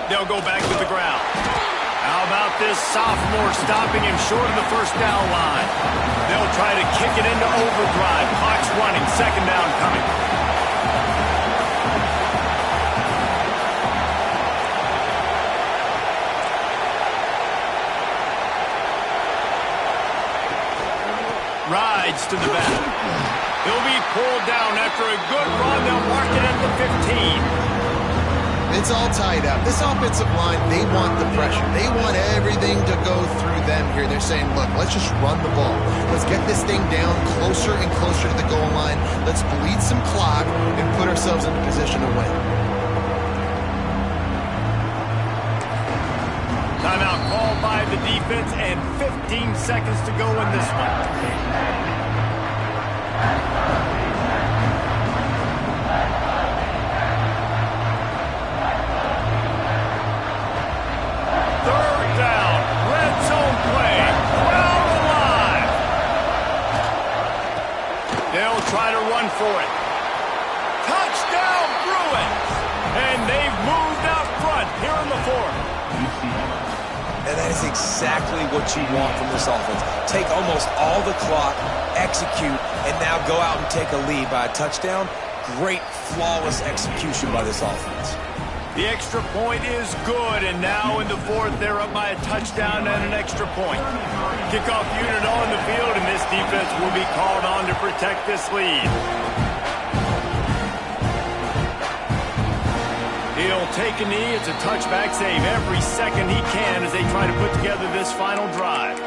They'll go back to the ground. How about this sophomore stopping him short of the first down line? They'll try to kick it into overdrive. Clock's running. Second down coming. Rides to the back. He'll be pulled down after a good run. They'll mark it at the 15. It's all tied up. This offensive line, they want the pressure. They want everything to go through them here. They're saying, look, let's just run the ball. Let's get this thing down closer and closer to the goal line. Let's bleed some clock and put ourselves in a position to win. Timeout called by the defense and 15 seconds to go in this one. Try to run for it. Touchdown, Bruins! And they've moved out front here in the fourth. And that is exactly what you want from this offense. Take almost all the clock, execute, and now go out and take a lead by a touchdown. Great, flawless execution by this offense. The extra point is good, and now in the fourth, they're up by a touchdown and an extra point. Kickoff unit on the field, and this defense will be called on to protect this lead. He'll take a knee. It's a touchback save every second he can as they try to put together this final drive.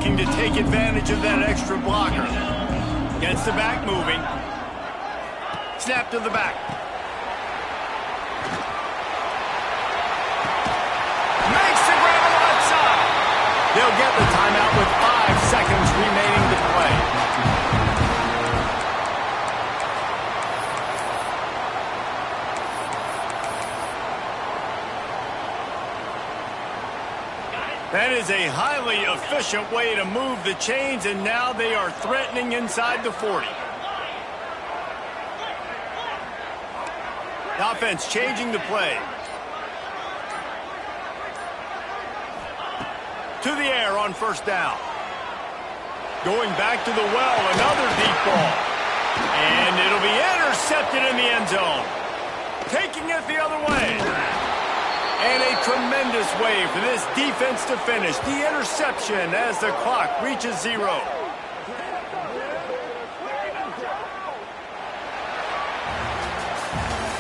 To take advantage of that extra blocker. Gets the back moving. Snap to the back. Makes the grab outside. They'll get the timeout with 5 seconds remaining to play. That is a highly efficient way to move the chains, and now they are threatening inside the 40. The offense changing the play. To the air on first down. Going back to the well, another deep ball. And it'll be intercepted in the end zone. Taking it the other way. And a tremendous way for this defense to finish. The interception as the clock reaches 0.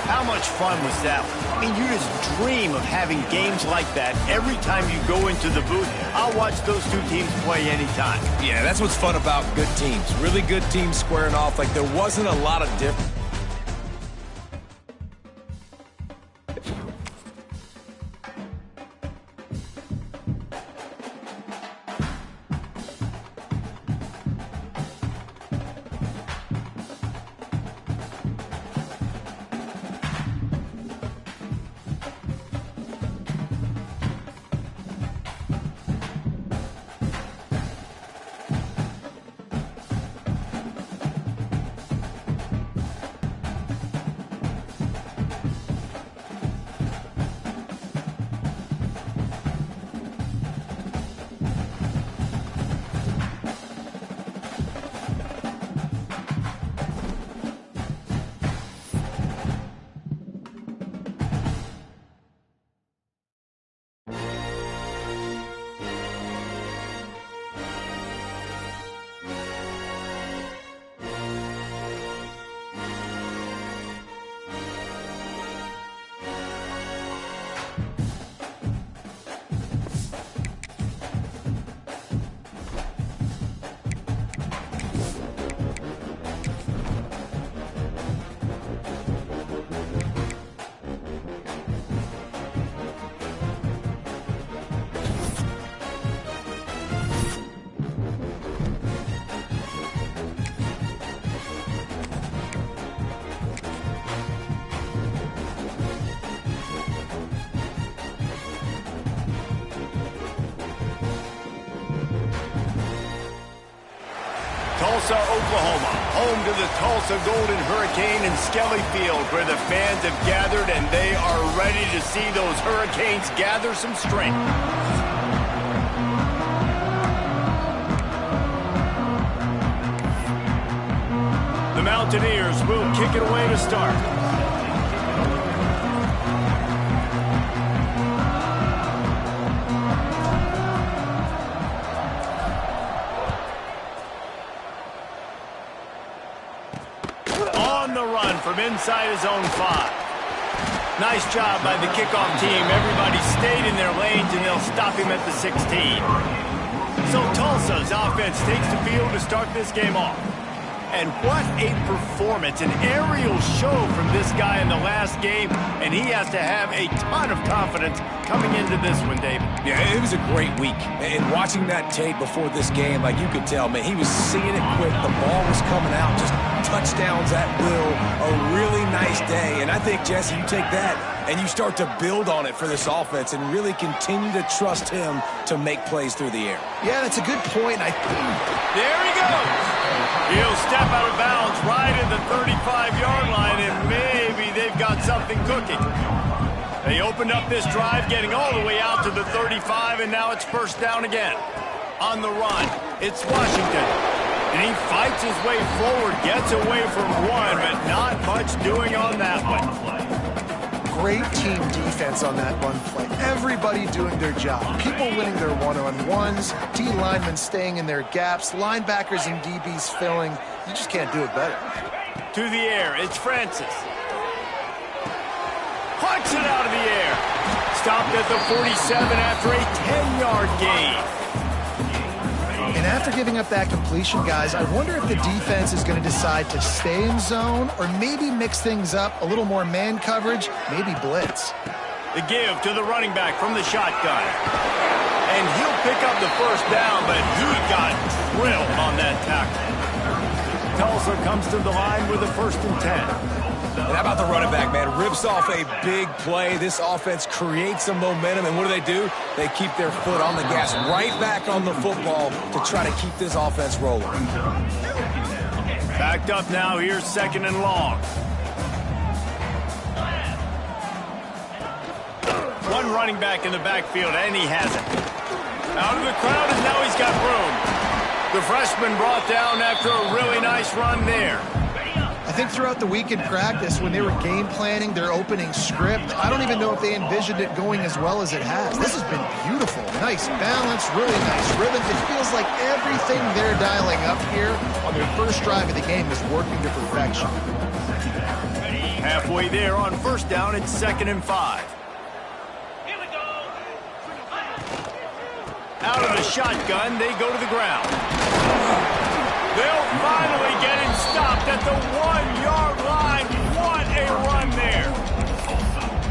How much fun was that? I mean, you just dream of having games like that every time you go into the booth. I'll watch those two teams play anytime. Yeah, that's what's fun about good teams. Really good teams squaring off. Like, there wasn't a lot of difference. Tulsa, Oklahoma, home to the Tulsa Golden Hurricane in Skelly Field, where the fans have gathered and they are ready to see those Hurricanes gather some strength. Mountaineers will kick it away to start. On the run from inside his own 5. Nice job by the kickoff team. Everybody stayed in their lanes, and they'll stop him at the 16. So Tulsa's offense takes the field to start this game off. And what a performance, an aerial show from this guy in the last game, and he has to have a ton of confidence coming into this one, David. Yeah, it was a great week. And watching that tape before this game, like you could tell, man, he was seeing it quick. The ball was coming out, just touchdowns at will. A really nice day. And I think, Jesse, you take that and you start to build on it for this offense and really continue to trust him to make plays through the air. Yeah, that's a good point. There he goes. He'll step out of bounds right at the 35-yard line, and maybe they've got something cooking. They opened up this drive, getting all the way out to the 35, and now it's first down again. On the run, it's Washington. And he fights his way forward, gets away from one, but not much doing on that one. Great team defense on that run play. Everybody doing their job. People winning their one-on-ones, D linemen staying in their gaps, linebackers and DBs filling. You just can't do it better. To the air, it's Francis. Punts it out of the air. Stopped at the 47 after a 10-yard gain. And after giving up that completion, guys, I wonder if the defense is going to decide to stay in zone or maybe mix things up, a little more man coverage, maybe blitz. The give to the running back from the shotgun. And he'll pick up the first down, but he got drilled on that tackle. Tulsa comes to the line with a 1st and 10. And how about the running back, man? Rips off a big play. This offense creates some momentum, and what do? They keep their foot on the gas, right back on the football to try to keep this offense rolling. Backed up now, here's 2nd and long. One running back in the backfield, and he has it. Out of the crowd, and now he's got room. The freshman brought down after a really nice run there. I think throughout the week in practice, when they were game planning their opening script, I don't even know if they envisioned it going as well as it has. This has been beautiful. Nice balance, really nice rhythm. It feels like everything they're dialing up here on their first drive of the game is working to perfection. Halfway there on 1st down, it's 2nd and 5. Out of the shotgun, they go to the ground. They'll finally get him stopped at the 1-yard line. What a run there.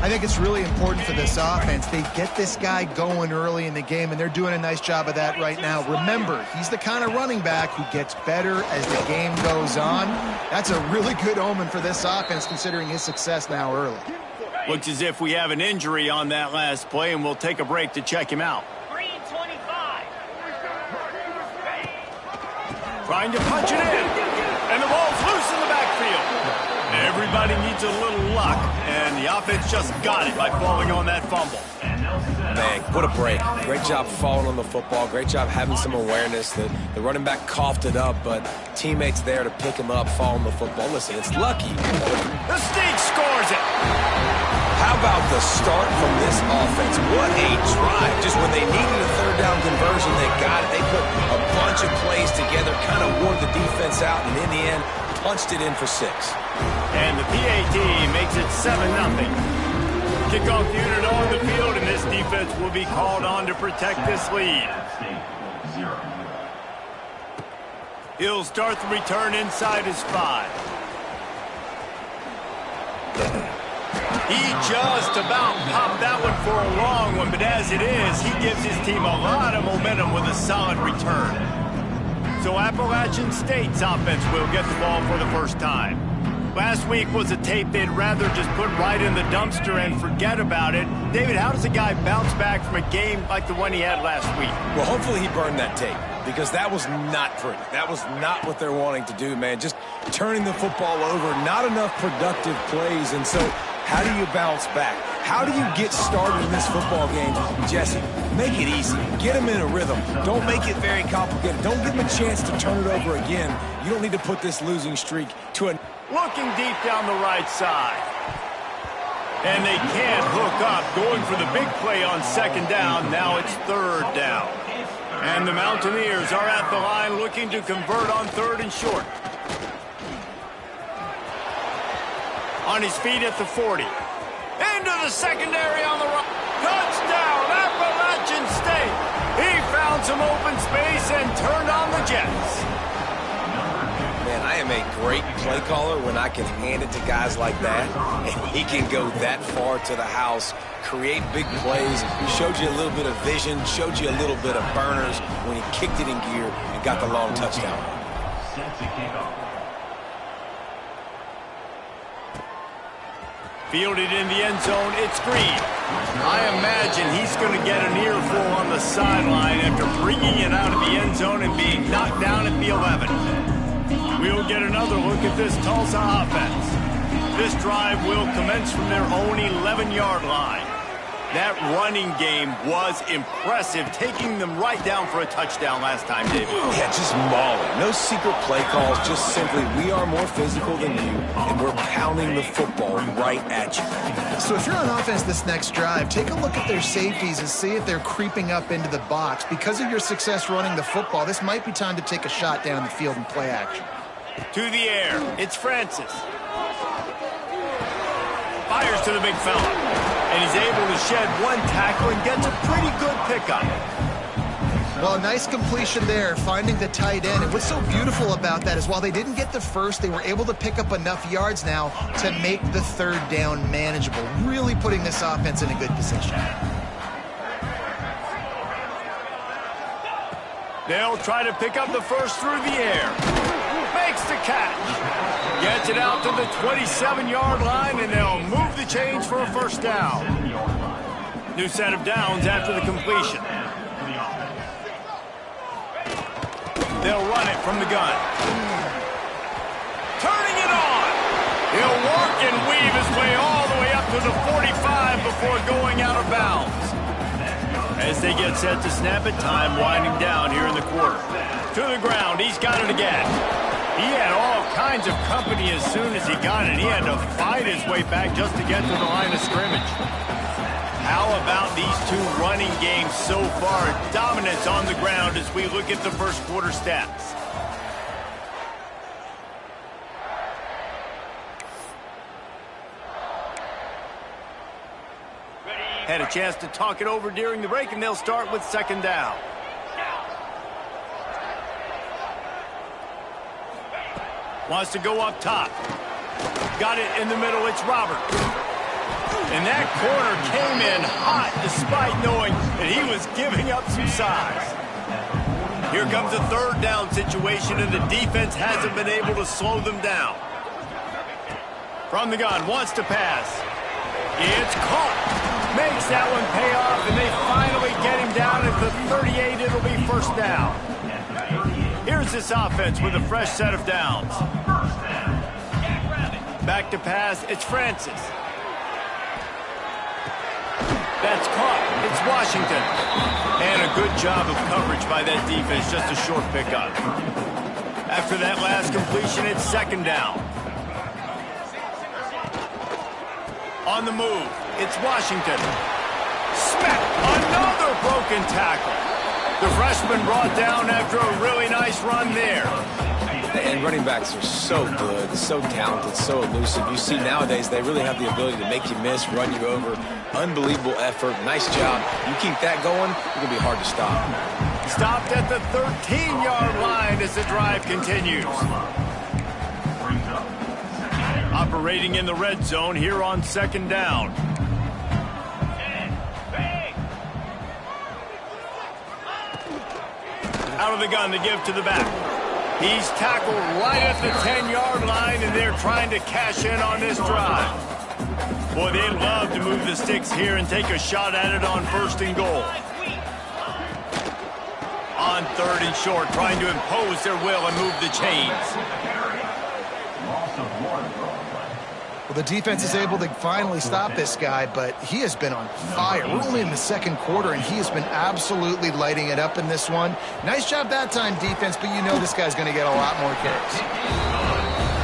I think it's really important for this offense. They get this guy going early in the game, and they're doing a nice job of that right now. Remember, he's the kind of running back who gets better as the game goes on. That's a really good omen for this offense, considering his success now early. Looks as if we have an injury on that last play, and we'll take a break to check him out. Trying to punch it in, and the ball's loose in the backfield. Everybody needs a little luck, and the offense just got it by falling on that fumble. Man, what a break. Great job falling on the football. Great job having some awareness. The running back coughed it up, but teammates there to pick him up, fall on the football. Listen, it's lucky. The Sneak scores it. How about the start from this offense? What a drive. Just when they needed a 3rd down conversion, they got it. They put a bunch of plays together, kind of wore the defense out, and in the end, punched it in for 6. And the PAT makes it 7-0. Kickoff unit on the field, and this defense will be called on to protect this lead. He'll start the return inside his 5. He just about popped that one for a long one, but as it is, he gives his team a lot of momentum with a solid return. So Appalachian State's offense will get the ball for the first time. Last week was a tape they'd rather just put right in the dumpster and forget about it. David, how does a guy bounce back from a game like the one he had last week? Well, hopefully he burned that tape, because that was not pretty. That was not what they're wanting to do, man. Just turning the football over, not enough productive plays, and so how do you bounce back? How do you get started in this football game, Jesse? Make it easy. Get them in a rhythm. Don't make it very complicated. Don't give them a chance to turn it over again. You don't need to put this losing streak to a... Looking deep down the right side. And they can't hook up. Going for the big play on second down. Now it's third down. And the Mountaineers are at the line looking to convert on third and short. On his feet at the 40. Into the secondary on the right. Touchdown, Appalachian State. He found some open space and turned on the Jets. Man, I am a great play caller when I can hand it to guys like that. And he can go that far to the house, create big plays. Showed you a little bit of vision, showed you a little bit of burners when he kicked it in gear and got the long touchdown. Fielded in the end zone, it's Green. I imagine he's going to get an earful on the sideline after bringing it out of the end zone and being knocked down at the 11. We'll get another look at this Tulsa offense. This drive will commence from their own 11-yard line. That running game was impressive, taking them right down for a touchdown last time, David. Yeah, just mauling. No secret play calls, just simply we are more physical than you, and we're pounding the football right at you. So if you're on offense this next drive, take a look at their safeties and see if they're creeping up into the box. Because of your success running the football, this might be time to take a shot down the field and play action. To the air, it's Francis. Fires to the big fella. And he's able to shed one tackle and gets a pretty good pickup. Well, a nice completion there, finding the tight end. And what's so beautiful about that is while they didn't get the first, they were able to pick up enough yards now to make the third down manageable, really putting this offense in a good position. They'll try to pick up the first through the air. Makes the catch. Gets it out to the 27-yard line, and they'll move the chains for a first down. New set of downs after the completion. They'll run it from the gun. Turning it on. He'll walk and weave his way all the way up to the 45 before going out of bounds. As they get set to snap it, time winding down here in the quarter. To the ground, he's got it again. He had all kinds of company as soon as he got it. He had to fight his way back just to get to the line of scrimmage. How about these two running games so far? Dominance on the ground as we look at the first quarter stats. Had a chance to talk it over during the break, and they'll start with second down. Wants to go up top. Got it in the middle. It's Robert. And that corner came in hot despite knowing that he was giving up some size. Here comes a third down situation, and the defense hasn't been able to slow them down. From the gun, wants to pass. It's caught. Makes that one pay off, and they finally get him down at the 38. It'll be first down. Here's this offense with a fresh set of downs. Back to pass, it's Francis. That's caught. It's Washington. And a good job of coverage by that defense, just a short pickup. After that last completion, it's second down. On the move, it's Washington. Smack! Another broken tackle. The freshman brought down after a really nice run there. And running backs are so good, so talented, so elusive. You see nowadays they really have the ability to make you miss, run you over. Unbelievable effort. Nice job. You keep that going, it's going to be hard to stop. Stopped at the 13-yard line as the drive continues. Operating in the red zone here on second down. Out of the gun to give to the back. He's tackled right at the 10-yard line, and they're trying to cash in on this drive. Boy, they'd love to move the sticks here and take a shot at it on first and goal. On third and short, trying to impose their will and move the chains. Well, the defense is able to finally stop this guy, but he has been on fire. We're only in the second quarter, and he has been absolutely lighting it up in this one. Nice job that time, defense, but you know this guy's going to get a lot more carries.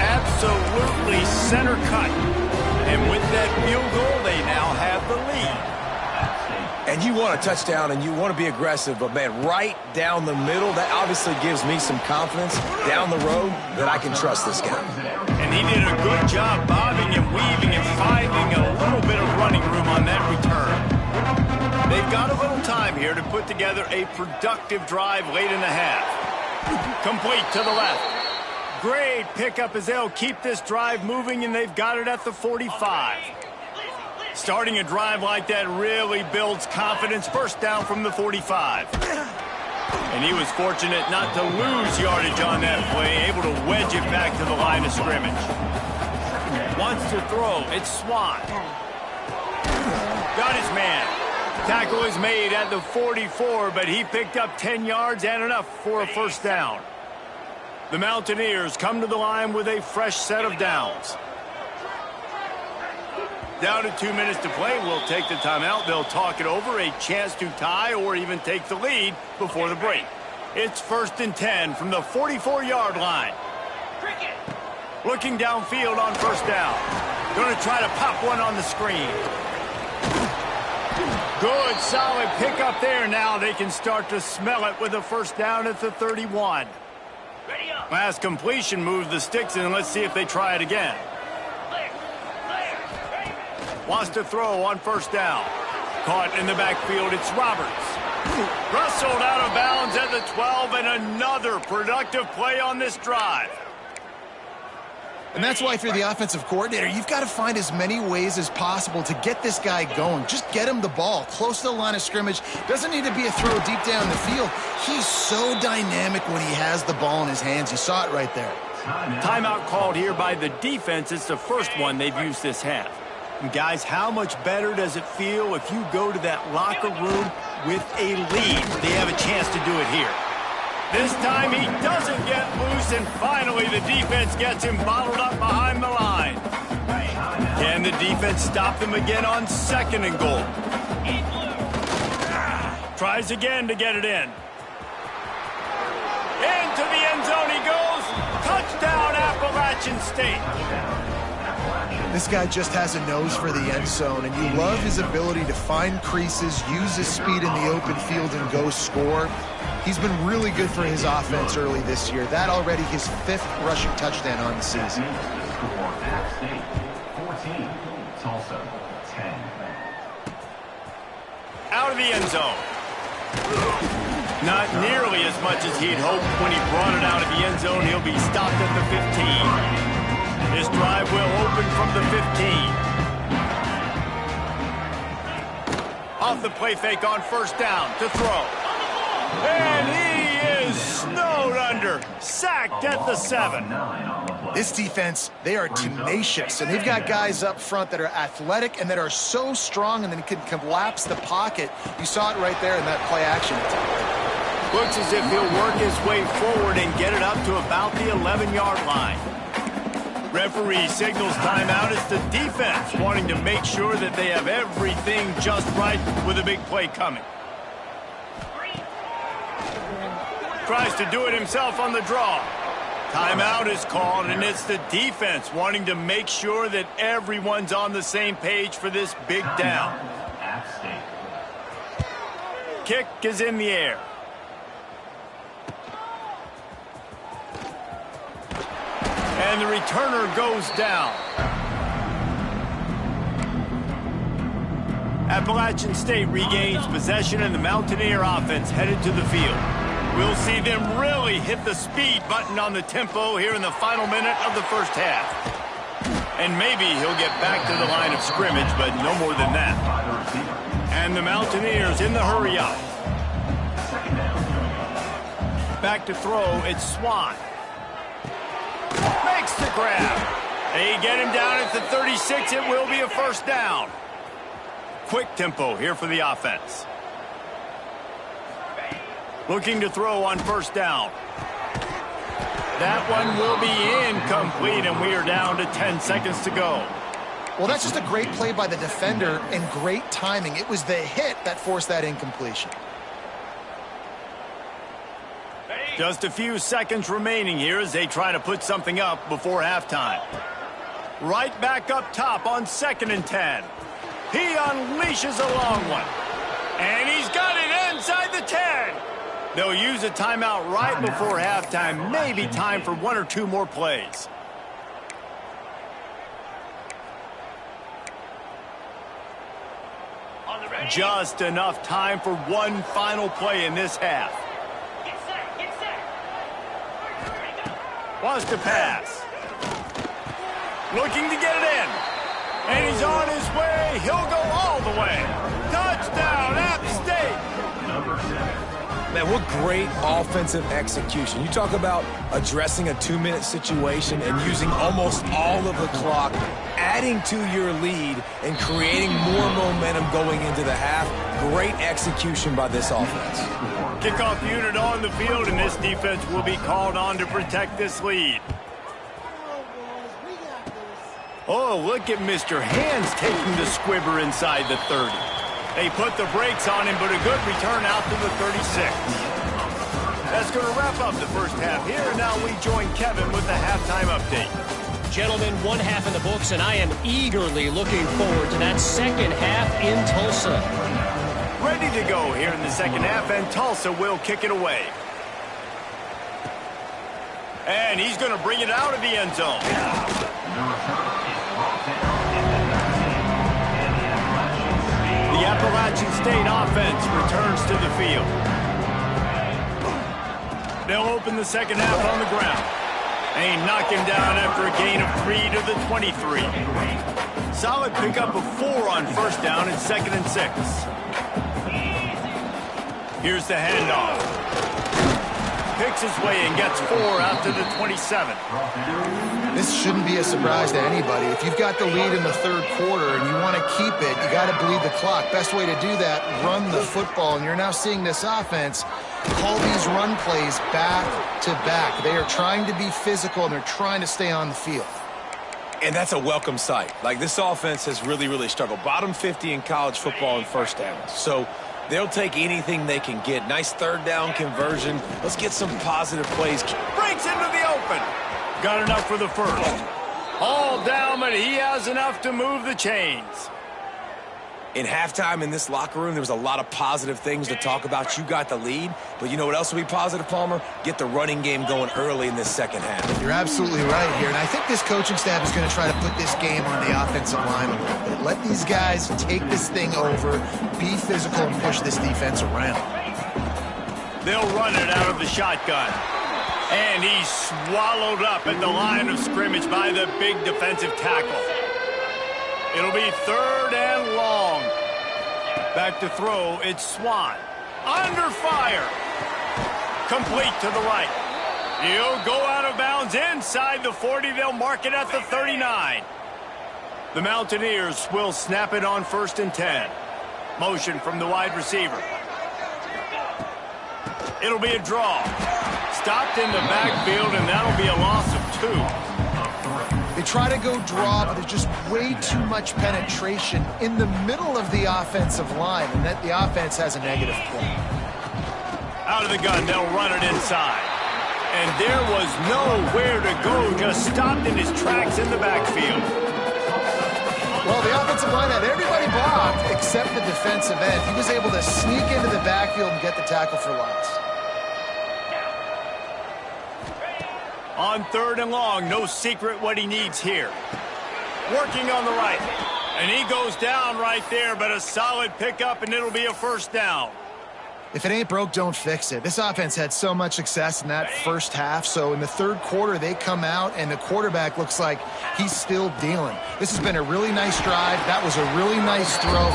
Absolutely center cut. And with that field goal, they now have the lead. And you want a touchdown, and you want to be aggressive, but, man, right down the middle, that obviously gives me some confidence down the road that I can trust this guy. And he did a good job bobbing and weaving and finding a little bit of running room on that return. They've got a little time here to put together a productive drive late in the half. Complete to the left. Great pickup as they'll keep this drive moving, and they've got it at the 45. Starting a drive like that really builds confidence. First down from the 45. And he was fortunate not to lose yardage on that play, able to wedge it back to the line of scrimmage. Wants to throw. It's Swan. Got his man. Tackle is made at the 44, but he picked up 10 yards and enough for a first down. The Mountaineers come to the line with a fresh set of downs. Down to 2 minutes to play. We'll take the timeout. They'll talk it over. A chance to tie or even take the lead before the break. It's 1st and 10 from the 44-yard line. Looking downfield on first down. Going to try to pop one on the screen. Good, solid pickup there. Now they can start to smell it with a first down at the 31. Last completion moves the sticks in. Let's see if they try it again. Wants to throw on first down. Caught in the backfield, it's Roberts. Rustled out of bounds at the 12, and another productive play on this drive. And that's why if you're the offensive coordinator, you've got to find as many ways as possible to get this guy going. Just get him the ball close to the line of scrimmage. Doesn't need to be a throw deep down the field. He's so dynamic when he has the ball in his hands. You saw it right there. Timeout called here by the defense. It's the first one they've used this half. And guys, how much better does it feel if you go to that locker room with a lead? They have a chance to do it here. This time he doesn't get loose, and finally the defense gets him bottled up behind the line. Can the defense stop them again on 2nd and goal? Tries again to get it in. Into the end zone he goes. Touchdown, Appalachian State. This guy just has a nose for the end zone, and you love his ability to find creases, use his speed in the open field, and go score. He's been really good for his offense early this year. That already his 5th rushing touchdown on the season. 14, Tulsa, 10. Out of the end zone. Not nearly as much as he'd hoped when he brought it out of the end zone. He'll be stopped at the 15. This drive will open from the 15. Off the play fake on first down to throw. And he is snowed under. Sacked at the 7. This defense, they are tenacious, and they've got guys up front that are athletic and that are so strong and then can collapse the pocket. You saw it right there in that play action attack. Looks as if he'll work his way forward and get it up to about the 11-yard line. Referee signals timeout. It's the defense wanting to make sure that they have everything just right with a big play coming. Tries to do it himself on the draw. Timeout is called, and it's the defense wanting to make sure that everyone's on the same page for this big down. Kick is in the air. And the returner goes down. Appalachian State regains possession, and the Mountaineer offense headed to the field. We'll see them really hit the speed button on the tempo here in the final minute of the first half. And maybe he'll get back to the line of scrimmage, but no more than that. And the Mountaineers in the hurry up. Back to throw, it's Swan. Makes the grab. They get him down at the 36. It will be a first down. Quick tempo here for the offense. Looking to throw on first down. That one will be incomplete, and we are down to 10 seconds to go. Well, that's just a great play by the defender and great timing. It was the hit that forced that incompletion. Just a few seconds remaining here as they try to put something up before halftime. Right back up top on 2nd and 10. He unleashes a long one. And he's got it inside the 10. They'll use a timeout right before halftime. Maybe time for 1 or 2 more plays. Just enough time for one final play in this half. Wants to pass. Looking to get it in. And he's on his way. He'll go all the way. Touchdown, App State. Man, what great offensive execution. You talk about addressing a 2-minute situation and using almost all of the clock, adding to your lead and creating more momentum going into the half. Great execution by this offense. Kickoff unit on the field, and this defense will be called on to protect this lead. Oh, look at Mr. Hands taking the squibber inside the 30. They put the brakes on him, but a good return out to the 36. That's going to wrap up the first half here, and now we join Kevin with the halftime update. Gentlemen, one half in the books, and I am eagerly looking forward to that second half in Tulsa. Ready to go here in the second half, and Tulsa will kick it away. And he's going to bring it out of the end zone. The Appalachian State offense returns to the field. They'll open the second half on the ground. They knock him down after a gain of 3 to the 23. Solid pickup of 4 on first down and 2nd and 6. Here's the handoff. Picks his way and gets 4 out to the 27. This shouldn't be a surprise to anybody. If you've got the lead in the third quarter and you want to keep it, you got to bleed the clock. Best way to do that, run the football. And you're now seeing this offense call these run plays back to back. They are trying to be physical, and they're trying to stay on the field. And that's a welcome sight. Like, this offense has really struggled. Bottom 50 in college football in first downs. So they'll take anything they can get. Nice third down conversion. Let's get some positive plays. Breaks into the open. Got enough for the first. All down, but he has enough to move the chains. In halftime in this locker room, there was a lot of positive things to talk about. You got the lead, but you know what else will be positive, Palmer? Get the running game going early in this second half. You're absolutely right here, and I think this coaching staff is going to try to put this game on the offensive line a little bit. Let these guys take this thing over, be physical, and push this defense around. They'll run it out of the shotgun. And he's swallowed up at the line of scrimmage by the big defensive tackle. It'll be 3rd and long. Back to throw, it's Swan. Under fire. Complete to the right. He'll go out of bounds inside the 40. They'll mark it at the 39. The Mountaineers will snap it on 1st and 10. Motion from the wide receiver. It'll be a draw. Stopped in the backfield, and that'll be a loss of 2. They try to go draw, but there's just way too much penetration in the middle of the offensive line, and that the offense has a negative play. Out of the gun, they'll run it inside. And there was nowhere to go, just stopped in his tracks in the backfield. Well, the offensive line had everybody blocked except the defensive end. He was able to sneak into the backfield and get the tackle for loss. On 3rd and long, no secret what he needs here. Working on the right. And he goes down right there, but a solid pickup, and it'll be a 1st down. If it ain't broke, don't fix it. This offense had so much success in that first half, so in the third quarter, they come out, and the quarterback looks like he's still dealing. This has been a really nice drive. That was a really nice throw.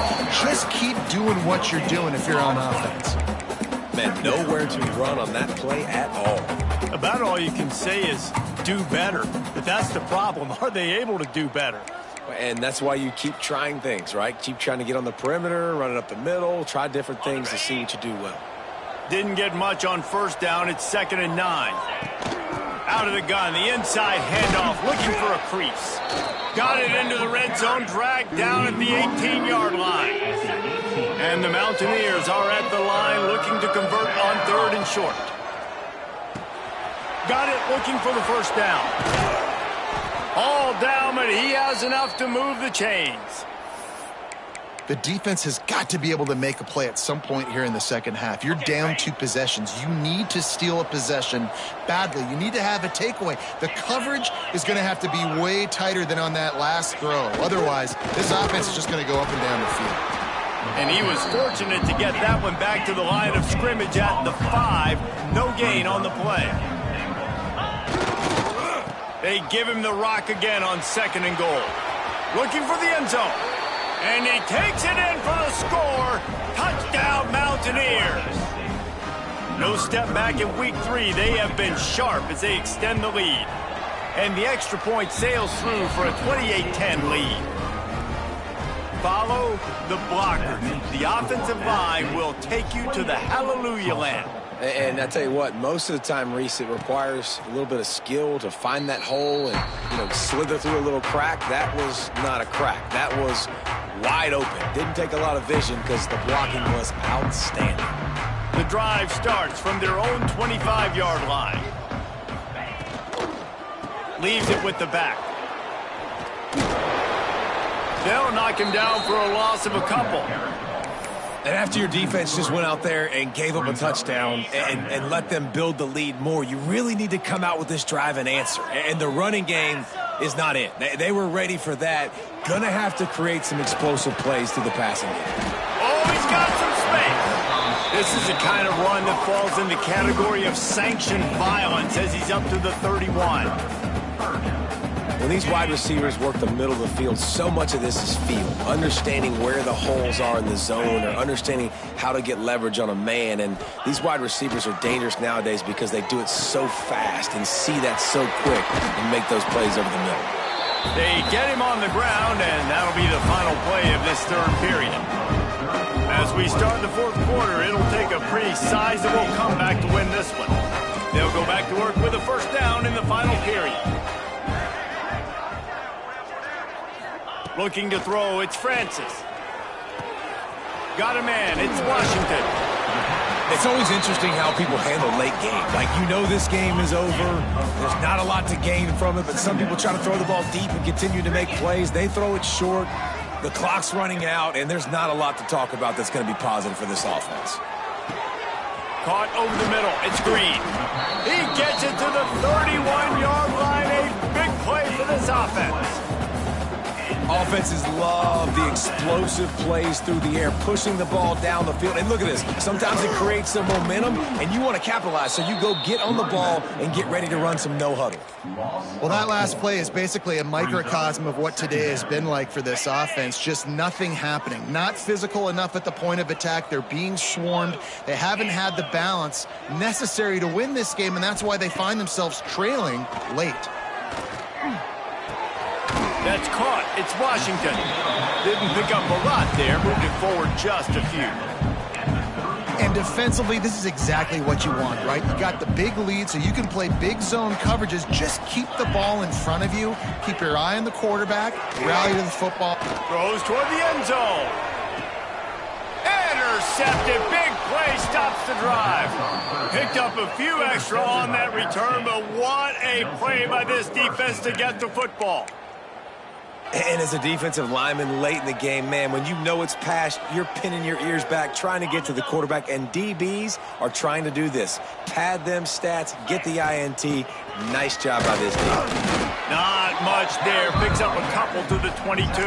Just keep doing what you're doing if you're on offense. Man, nowhere to run on that play at all. About all you can say is do better. But that's the problem. Are they able to do better? And that's why you keep trying things, right? Keep trying to get on the perimeter, run it up the middle, try different things to see what you do well. Didn't get much on 1st down. It's 2nd and 9. Out of the gun, the inside handoff, looking for a crease. Got it into the red zone, dragged down at the 18-yard line. And the Mountaineers are at the line looking to convert on 3rd and short. Got it looking for the first down. All down, but he has enough to move the chains. The defense has got to be able to make a play at some point here in the second half. You're down 2 possessions. You need to steal a possession badly. You need to have a takeaway. The coverage is going to have to be way tighter than on that last throw. Otherwise, this offense is just going to go up and down the field. And he was fortunate to get that one back to the line of scrimmage at the 5. No gain on the play. They give him the rock again on 2nd and goal. Looking for the end zone. And he takes it in for the score. Touchdown, Mountaineers. No step back in week 3. They have been sharp as they extend the lead. And the extra point sails through for a 28-10 lead. Follow the blockers. The offensive line will take you to the hallelujah land. And I tell you what, most of the time, Reese, it requires a little bit of skill to find that hole and, slither through a little crack. That was not a crack. That was wide open. Didn't take a lot of vision because the blocking was outstanding. The drive starts from their own 25-yard line. Leaves it with the back. They'll knock him down for a loss of a couple. And after your defense just went out there and gave up a touchdown and let them build the lead more, you really need to come out with this drive and answer. And the running game is not it. They were ready for that. Gonna have to create some explosive plays through the passing game. Oh, he's got some space. This is the kind of run that falls in the category of sanctioned violence as he's up to the 31. When these wide receivers work the middle of the field, so much of this is feel. Understanding where the holes are in the zone or understanding how to get leverage on a man. And these wide receivers are dangerous nowadays because they do it so fast and see that so quick and make those plays over the middle. They get him on the ground, and that'll be the final play of this 3rd period. As we start the 4th quarter, it'll take a pretty sizable comeback to win this one. They'll go back to work with a first down in the final period. Looking to throw, it's Francis. Got a man, it's Washington. It's always interesting how people handle late game. Like, this game is over. There's not a lot to gain from it, but some people try to throw the ball deep and continue to make plays. They throw it short. The clock's running out, and there's not a lot to talk about that's going to be positive for this offense. Caught over the middle, it's Green. He gets it to the 31-yard line. A big play for this offense. Offenses love the explosive plays through the air, pushing the ball down the field. And look at this. Sometimes it creates some momentum, and you want to capitalize. So you go get on the ball and get ready to run some no-huddle. Well, that last play is basically a microcosm of what today has been like for this offense. Just nothing happening. Not physical enough at the point of attack. They're being swarmed. They haven't had the balance necessary to win this game, and that's why they find themselves trailing late. That's caught. It's Washington. Didn't pick up a lot there. Moved it forward just a few. And defensively, this is exactly what you want, right? You got the big lead, so you can play big zone coverages. Just keep the ball in front of you. Keep your eye on the quarterback. Rally to the football. Throws toward the end zone. Intercepted. Big play. Stops the drive. Picked up a few extra on that return, but what a play by this defense to get the football. And as a defensive lineman late in the game, man, when you know it's past, you're pinning your ears back, trying to get to the quarterback, and DBs are trying to do this. Pad them stats, get the INT. Nice job by this team. Not much there. Picks up a couple to the 22.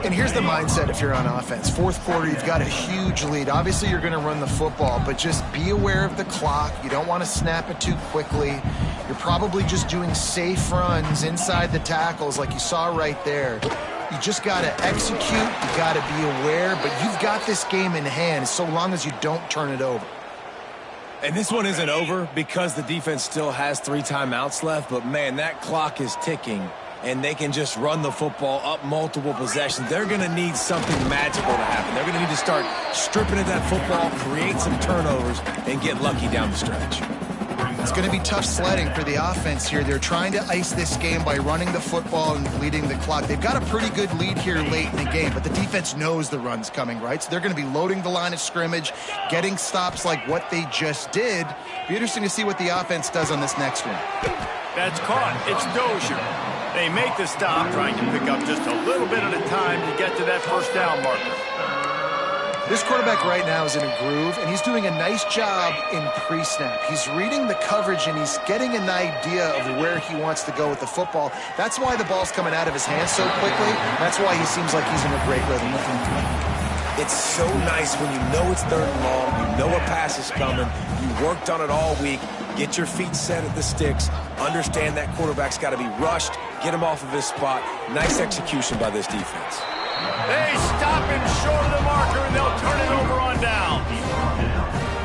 And here's the mindset if you're on offense. 4th quarter, you've got a huge lead. Obviously, you're going to run the football, but just be aware of the clock. You don't want to snap it too quickly. You're probably just doing safe runs inside the tackles like you saw right there. You just got to execute. You got to be aware, but you've got this game in hand so long as you don't turn it over. And this one isn't over because the defense still has 3 timeouts left, but, man, that clock is ticking. And they can just run the football up multiple possessions. They're going to need something magical to happen. They're going to need to start stripping at that football, create some turnovers, and get lucky down the stretch. It's going to be tough sledding for the offense here. They're trying to ice this game by running the football and bleeding the clock. They've got a pretty good lead here late in the game, but the defense knows the run's coming, right? So they're going to be loading the line of scrimmage, getting stops like what they just did. Be interesting to see what the offense does on this next one. That's caught. It's Dozier. They make the stop, trying to pick up just a little bit at a time to get to that first down marker. This quarterback right now is in a groove, and he's doing a nice job in pre-snap. He's reading the coverage, and he's getting an idea of where he wants to go with the football. That's why the ball's coming out of his hands so quickly. That's why he seems like he's in a great rhythm. It's so nice when you know it's 3rd and long, you know a pass is coming, you worked on it all week, get your feet set at the sticks, understand that quarterback's got to be rushed, get him off of his spot. Nice execution by this defense. They stop him short of the marker, and they'll turn it over on down.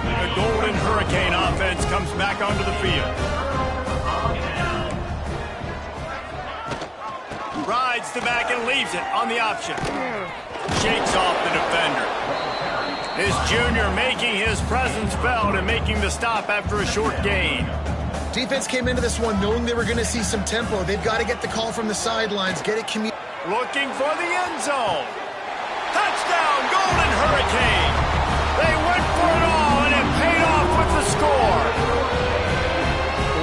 The Golden Hurricane offense comes back onto the field. Rides the back and leaves it on the option. Shakes off the defender. This junior making his presence felt and making the stop after a short gain. Defense came into this one knowing they were going to see some tempo. They've got to get the call from the sidelines, get it communicated. Looking for the end zone. Touchdown, Golden Hurricane. They went for it all, and it paid off with the score.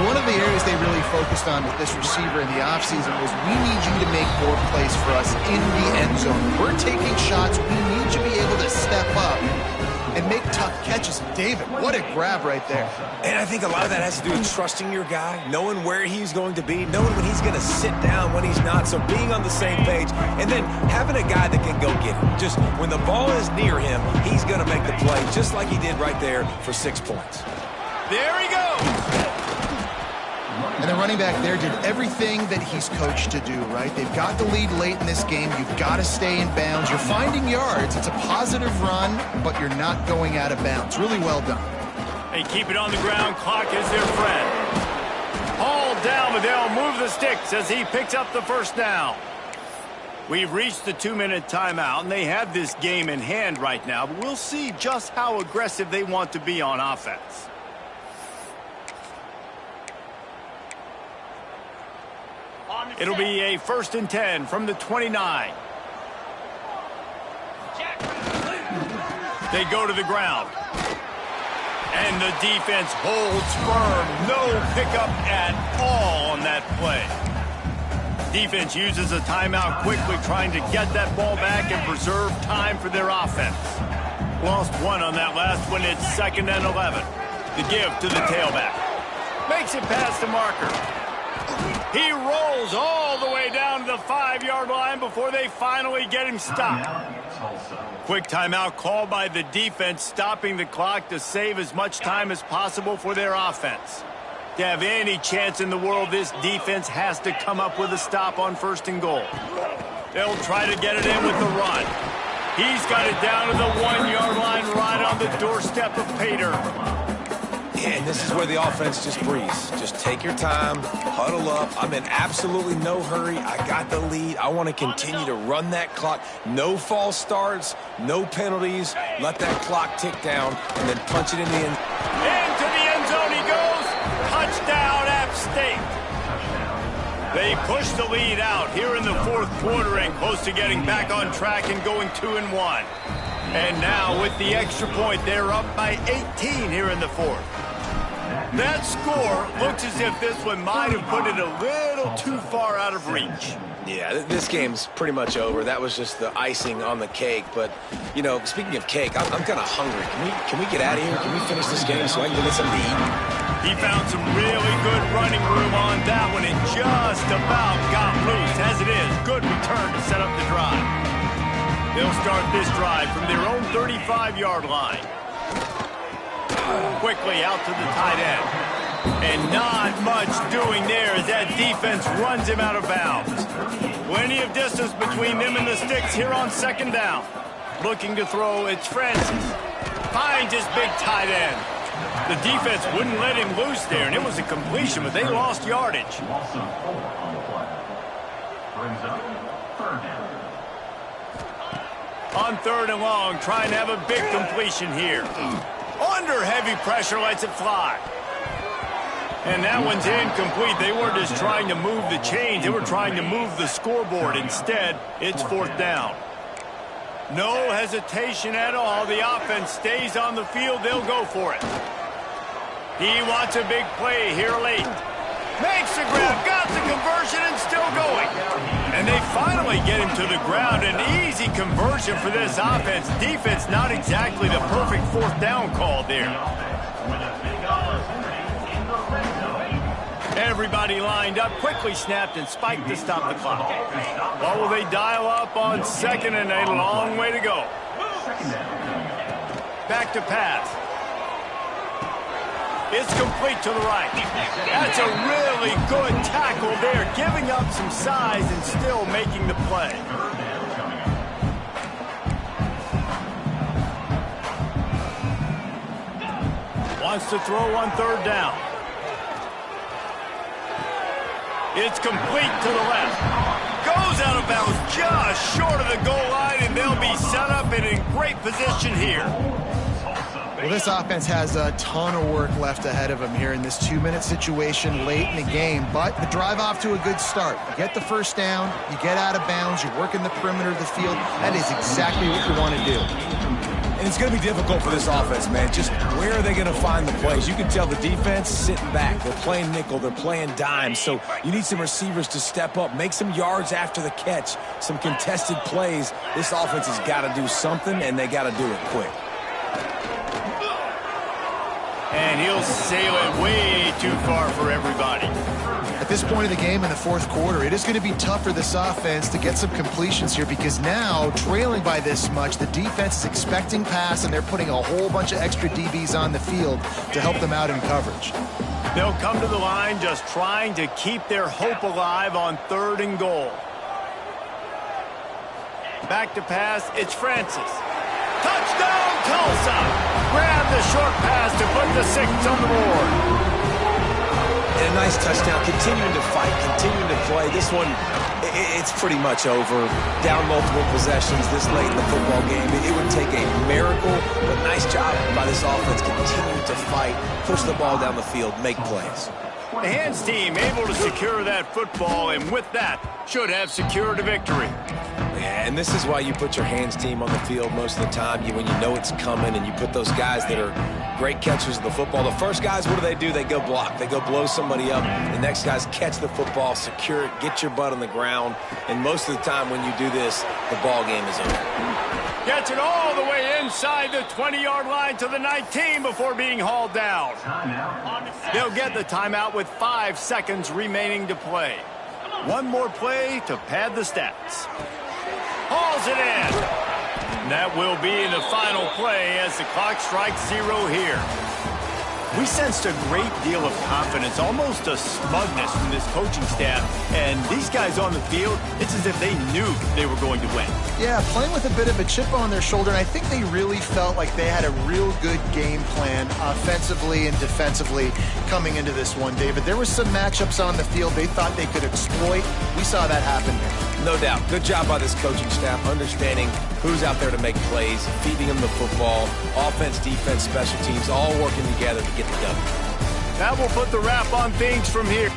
One of the areas they really focused on with this receiver in the offseason was, we need you to make more plays for us in the end zone. We're taking shots. We need you to be able to step up and make tough catches. David, what a grab right there. And I think a lot of that has to do with trusting your guy, knowing where he's going to be, knowing when he's going to sit down, when he's not, so being on the same page, and then having a guy that can go get it. Just when the ball is near him, he's going to make the play, just like he did right there for 6 points. There he goes. And the running back there did everything that he's coached to do, right? They've got the lead late in this game. You've got to stay in bounds. You're finding yards. It's a positive run, but you're not going out of bounds. Really well done. They keep it on the ground. Clock is their friend. Hauled down, but they'll move the sticks as he picks up the first down. We've reached the 2-minute timeout, and they have this game in hand right now, but we'll see just how aggressive they want to be on offense. It'll be a 1st and 10 from the 29. They go to the ground. And the defense holds firm. No pickup at all on that play. Defense uses a timeout quickly, trying to get that ball back and preserve time for their offense. Lost one on that last one. It's 2nd and 11. The give to the tailback. Makes it past the marker. He rolls all the way down to the 5-yard line before they finally get him stopped. Quick timeout called by the defense, stopping the clock to save as much time as possible for their offense. To have any chance in the world, this defense has to come up with a stop on 1st and goal. They'll try to get it in with the run. He's got it down to the 1-yard line right on the doorstep of Pater. And this is where the offense just breathes. Just take your time, huddle up. I'm in absolutely no hurry. I got the lead. I want to continue to run that clock. No false starts, no penalties. Let that clock tick down and then punch it in the end. Into the end zone he goes. Touchdown, App State. They push the lead out here in the 4th quarter and close to getting back on track and going 2-1. And now with the extra point, they're up by 18 here in the 4th. That score looks as if this one might have put it a little too far out of reach. Yeah, this game's pretty much over. That was just the icing on the cake. But, you know, speaking of cake, I'm kind of hungry. Can we get out of here? Can we finish this game so I can get something to eat? He found some really good running room on that one and just about got loose. As it is, good return to set up the drive. They'll start this drive from their own 35-yard line. Quickly out to the tight end. And not much doing there as that defense runs him out of bounds. Plenty of distance between them and the sticks here on 2nd down. Looking to throw, it's Francis. Finds his big tight end. The defense wouldn't let him loose there, and it was a completion, but they lost yardage. On 3rd and long, trying to have a big completion here. Under heavy pressure, lets it fly. And that one's incomplete. They weren't just trying to move the chains. They were trying to move the scoreboard. Instead, it's 4th down. No hesitation at all. The offense stays on the field. They'll go for it. He wants a big play here late. Makes the grab, got the conversion, and still going. And they finally get him to the ground. An easy conversion for this offense. Defense, not exactly the perfect 4th down call there. Everybody lined up, quickly snapped and spiked to stop the clock. What will they dial up on 2nd and a long way to go? Back to pass. It's complete to the right. That's a really good tackle there, giving up some size and still making the play. Wants to throw on 3rd down. It's complete to the left. Goes out of bounds just short of the goal line, and they'll be set up and in great position here. Well, this offense has a ton of work left ahead of them here in this 2-minute situation late in the game, but the drive off to a good start. You get the 1st down, you get out of bounds, you work in the perimeter of the field. That is exactly what you want to do. And it's going to be difficult for this offense, man. Just where are they going to find the plays? You can tell the defense sitting back. They're playing nickel. They're playing dime. So you need some receivers to step up, make some yards after the catch, some contested plays. This offense has got to do something, and they got to do it quick. And he'll sail it way too far for everybody. At this point of the game in the 4th quarter, it is going to be tough for this offense to get some completions here because now, trailing by this much, the defense is expecting pass, and they're putting a whole bunch of extra DBs on the field to help them out in coverage. They'll come to the line just trying to keep their hope alive on 3rd and goal. Back to pass, it's Francis. Touchdown, Tulsa! Grab the short pass to put the 6 on the board. And a nice touchdown, continuing to fight, continuing to play. This one, it's pretty much over. Down multiple possessions this late in the football game. It would take a miracle, but nice job by this offense continuing to fight, push the ball down the field, make plays. The hands team able to secure that football, and with that, should have secured a victory. Yeah, and this is why you put your hands team on the field most of the time. When you know it's coming, and you put those guys that are great catchers of the football. The first guys, what do? They go block. They go blow somebody up. The next guys catch the football, secure it, get your butt on the ground. And most of the time when you do this, the ball game is over. Gets it all the way inside the 20-yard line to the 19 before being hauled down. They'll get the timeout with 5 seconds remaining to play. One more play to pad the stats. Hauls it in. That will be in the final play as the clock strikes 0 here. We sensed a great deal of confidence, almost a smugness from this coaching staff. And these guys on the field, it's as if they knew they were going to win. Yeah, playing with a bit of a chip on their shoulder, and I think they really felt like they had a real good game plan offensively and defensively coming into this one, David. There were some matchups on the field they thought they could exploit. We saw that happen here. No doubt. Good job by this coaching staff, understanding who's out there to make plays, feeding them the football, offense, defense, special teams, all working together to get the W. That will put the wrap on things from here.